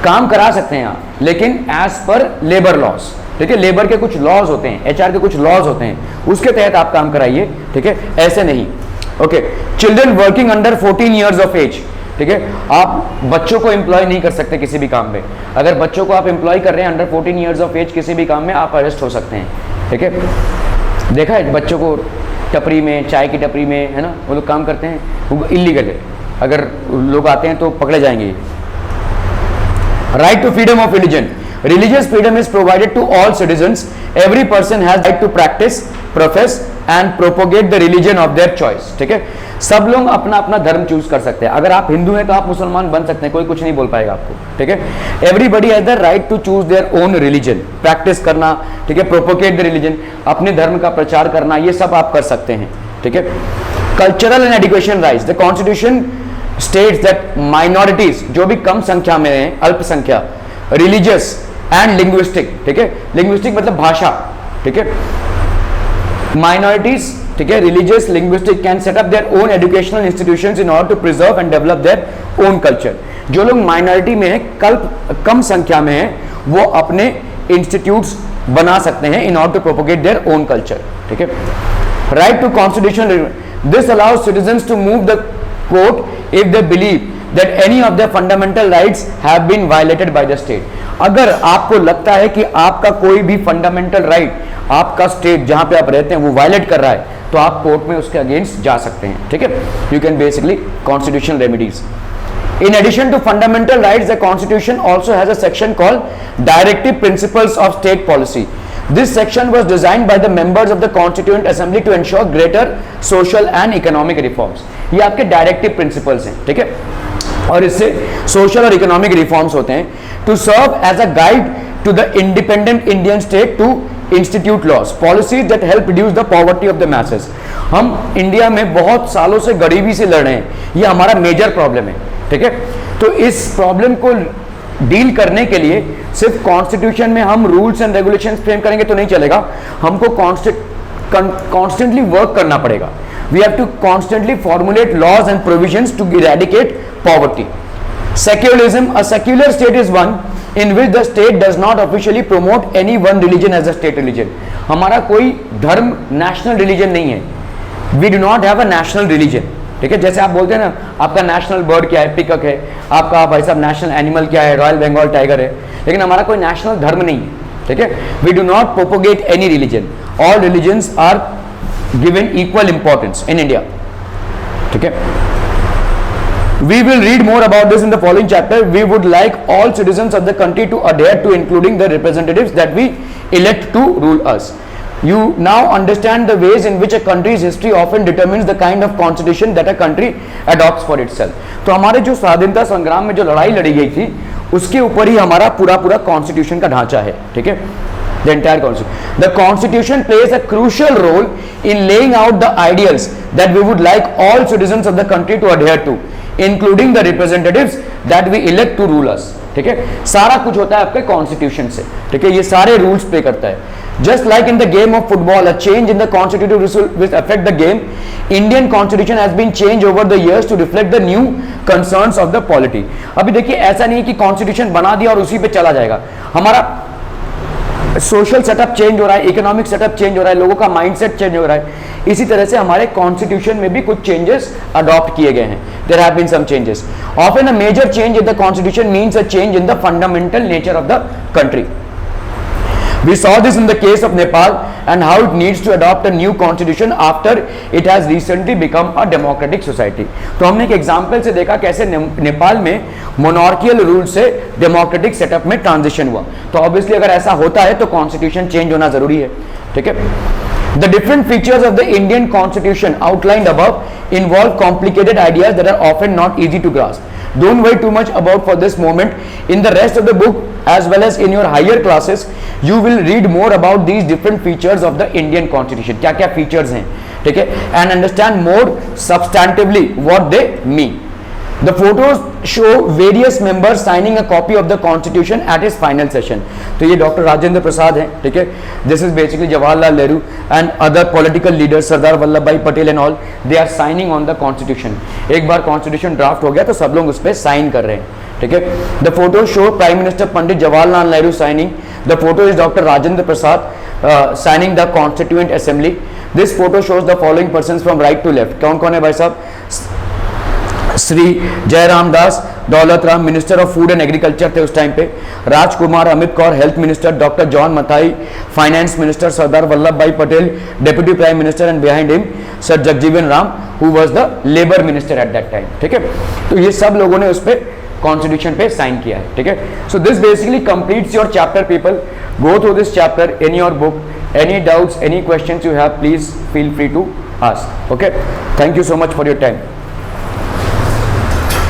काम करा सकते हैं आप, लेकिन एज पर लेबर लॉस। ठीक है, लेबर के कुछ लॉज होते हैं, एचआर के कुछ लॉज होते हैं, उसके तहत आप काम कराइए। ठीक है, ऐसे नहीं। Okay, children working under 14 years of age. ठीक है, आप बच्चों को एम्प्लॉय नहीं कर सकते किसी भी काम में। अगर बच्चों को आप एम्प्लॉय कर रहे हैं अंडर 14 ईयर्स ऑफ एज किसी भी काम में, आप अरेस्ट हो सकते हैं। ठीक है, देखा है बच्चों को टपरी में, चाय की टपरी में, है ना, वो लोग काम करते हैं, वो इलीगल है। अगर लोग आते हैं तो पकड़े जाएंगे। Right to freedom of religion. Religious freedom is provided to all citizens. Every person has right to practice, profess and propagate the religion of their choice. ठीक है, सब लोग अपना अपना धर्म चूज कर सकते हैं। अगर आप हिंदू हैं तो आप मुसलमान बन सकते हैं, कोई कुछ नहीं बोल पाएगा आपको। ठीक है, everybody has the right to choose their own religion, practice करना, ठीक है, प्रोपोगेट द रिलीजन, अपने धर्म का प्रचार करना, ये सब आप कर सकते हैं। ठीक है, cultural and education rights. The constitution states that minorities, जो भी कम संख्या में है, अल्पसंख्या, रिलीजियस एंड लिंग्विस्टिक, ठीक है, लिंग्विस्टिक मतलब भाषा, ठीक है, माइनॉरिटीज, ठीक है, religious, linguistic can set up their own educational institutions in order to preserve and develop their own culture. जो लोग माइनॉरिटी में है, कम संख्या में है, वो अपने इंस्टीट्यूट्स बना सकते हैं in order to propagate their own culture. ठीक है, right to constitution, this allows citizens to move the court if they believe that any of their fundamental rights have been violated by the state। अगर आपको लगता है कि आपका कोई भी फंडामेंटल राइट आपका स्टेट जहां पे आप रहते हैं वो वायलेट कर रहा है, तो आप कोर्ट में उसके अगेंस्ट जा सकते हैं। ठीक है, you can basically constitutional remedies. In addition to fundamental rights, the Constitution also has a section called Directive Principles of State Policy. This section was designed by the members of the Constituent Assembly to ensure greater social and economic reforms. ये आपके directive principles हैं। ठीक है, और इससे social और economic reforms होते हैं। To serve as a guide to the independent Indian state to institute laws policies that help reduce the poverty of the masses. हम इंडिया में बहुत सालों से गरीबी से लड़ रहे हैं, ये हमारा मेजर प्रॉब्लम है। ठीक है, तो इस प्रॉब्लम को डील करने के लिए सिर्फ कॉन्स्टिट्यूशन में हम रूल्स एंड रेगुलेशंस फ्रेम करेंगे तो नहीं चलेगा, हमको कॉन्स्टेंटली वर्क करना पड़ेगा। We have to constantly formulate laws and provisions to eradicate poverty. Secularism, a secular state is one in which the state does not officially promote any one religion as a state religion. हमारा कोई धर्म national religion नहीं है, we do not have a national religion. ठीक है, जैसे आप बोलते हैं ना, आपका नेशनल बर्ड क्या है, पिकक है, आपका भाई साहब नेशनल एनिमल क्या है, रॉयल बंगाल टाइगर है, लेकिन हमारा कोई नेशनल धर्म नहीं है। ठीक है, we do not propagate any religion. All religions are given equal importance in India. ठीक है, we will read more about this in the following chapter. We would like all citizens of the country to adhere to, including the representatives that we elect to rule us. You now understand the ways in which a country's history often determines the kind of constitution that a country adopts for itself. तो हमारे जो स्वाधीनता संग्राम में जो लड़ाई लड़ी गई थी, उसके ऊपर ही हमारा पूरा कॉन्स्टिट्यूशन का ढांचा है। ठीक है, the entire constitution. The constitution plays a crucial role in laying out the ideals that we would like all citizens of the country to adhere to, including the representatives that we elect to rule us. ठीक है, सारा कुछ होता है आपके constitution से। ठीक है, ये सारे रूल्स प्ले करता है। Just like in the game of football, a change in the constitutive will affect the game. Indian constitution has been changed over the years to reflect the new concerns of the polity. अभी देखिए, ऐसा नहीं है कि constitution बना दिया और उसी पे चला जाएगा। हमारा सोशल सेटअप चेंज हो रहा है, इकोनॉमिक सेटअप चेंज हो रहा है, लोगों का माइंडसेट चेंज हो रहा है। इसी तरह से हमारे कॉन्स्टिट्यूशन में भी कुछ चेंजेस अडॉप्ट किए गए हैं। There have been some changes. Often a major change in the constitution means a change in the fundamental nature of the country. We saw this in the case of Nepal and how it needs to adopt a new constitution after it has recently become a democratic society. तो हमने एक example से देखा कैसे नेपाल में monarchial rule से democratic setup में transition हुआ। तो ऑब्वियसली अगर ऐसा होता है तो कॉन्स्टिट्यूशन चेंज होना जरूरी है। ठीक है, The different features of the Indian constitution outlined above involve complicated ideas that are often not easy to grasp. Don't worry too much about for this moment. In the rest of the book as well as in your higher classes, you will read more about these different features of the Indian constitution. क्या क्या features हैं, ठीक है, and understand more substantively what they mean. The photos show various members signing a copy of the constitution at his final session. तो ये doctor Rajendra Prasad हैं, ठीक है. This is basically Jawaharlal Nehru and other political leaders, Sardar Vallabh Bhai Patel and all, they are signing on the constitution. एक बार constitution draft हो गया तो सब लोग उस पर साइन कर रहे हैं, ठीक है. The photo show Prime Minister Pandit Jawaharlal Nehru signing. The photo is Dr. Rajendra Prasad signing the Constituent Assembly. This photo shows the following persons from right to left. कौन कौन है भाई साहब? Shri Jairam Das, Daulat Ram minister of food and agriculture थे उस time पे, Rajkumar, Amit Kaur health minister, doctor John Mathai finance minister, Sardar Vallabh Bhai Patel deputy prime minister and behind him sir Jagjivan Ram who was the labour minister at that time, ठीक है. तो ये सब लोगों ने उस पर कॉन्स्टिट्यूशन पे साइन किया है, ठीक है. So this basically completes your chapter. People go through this chapter in your book. Any doubts, any questions you have, please feel free to ask. Okay, thank you so much for your time.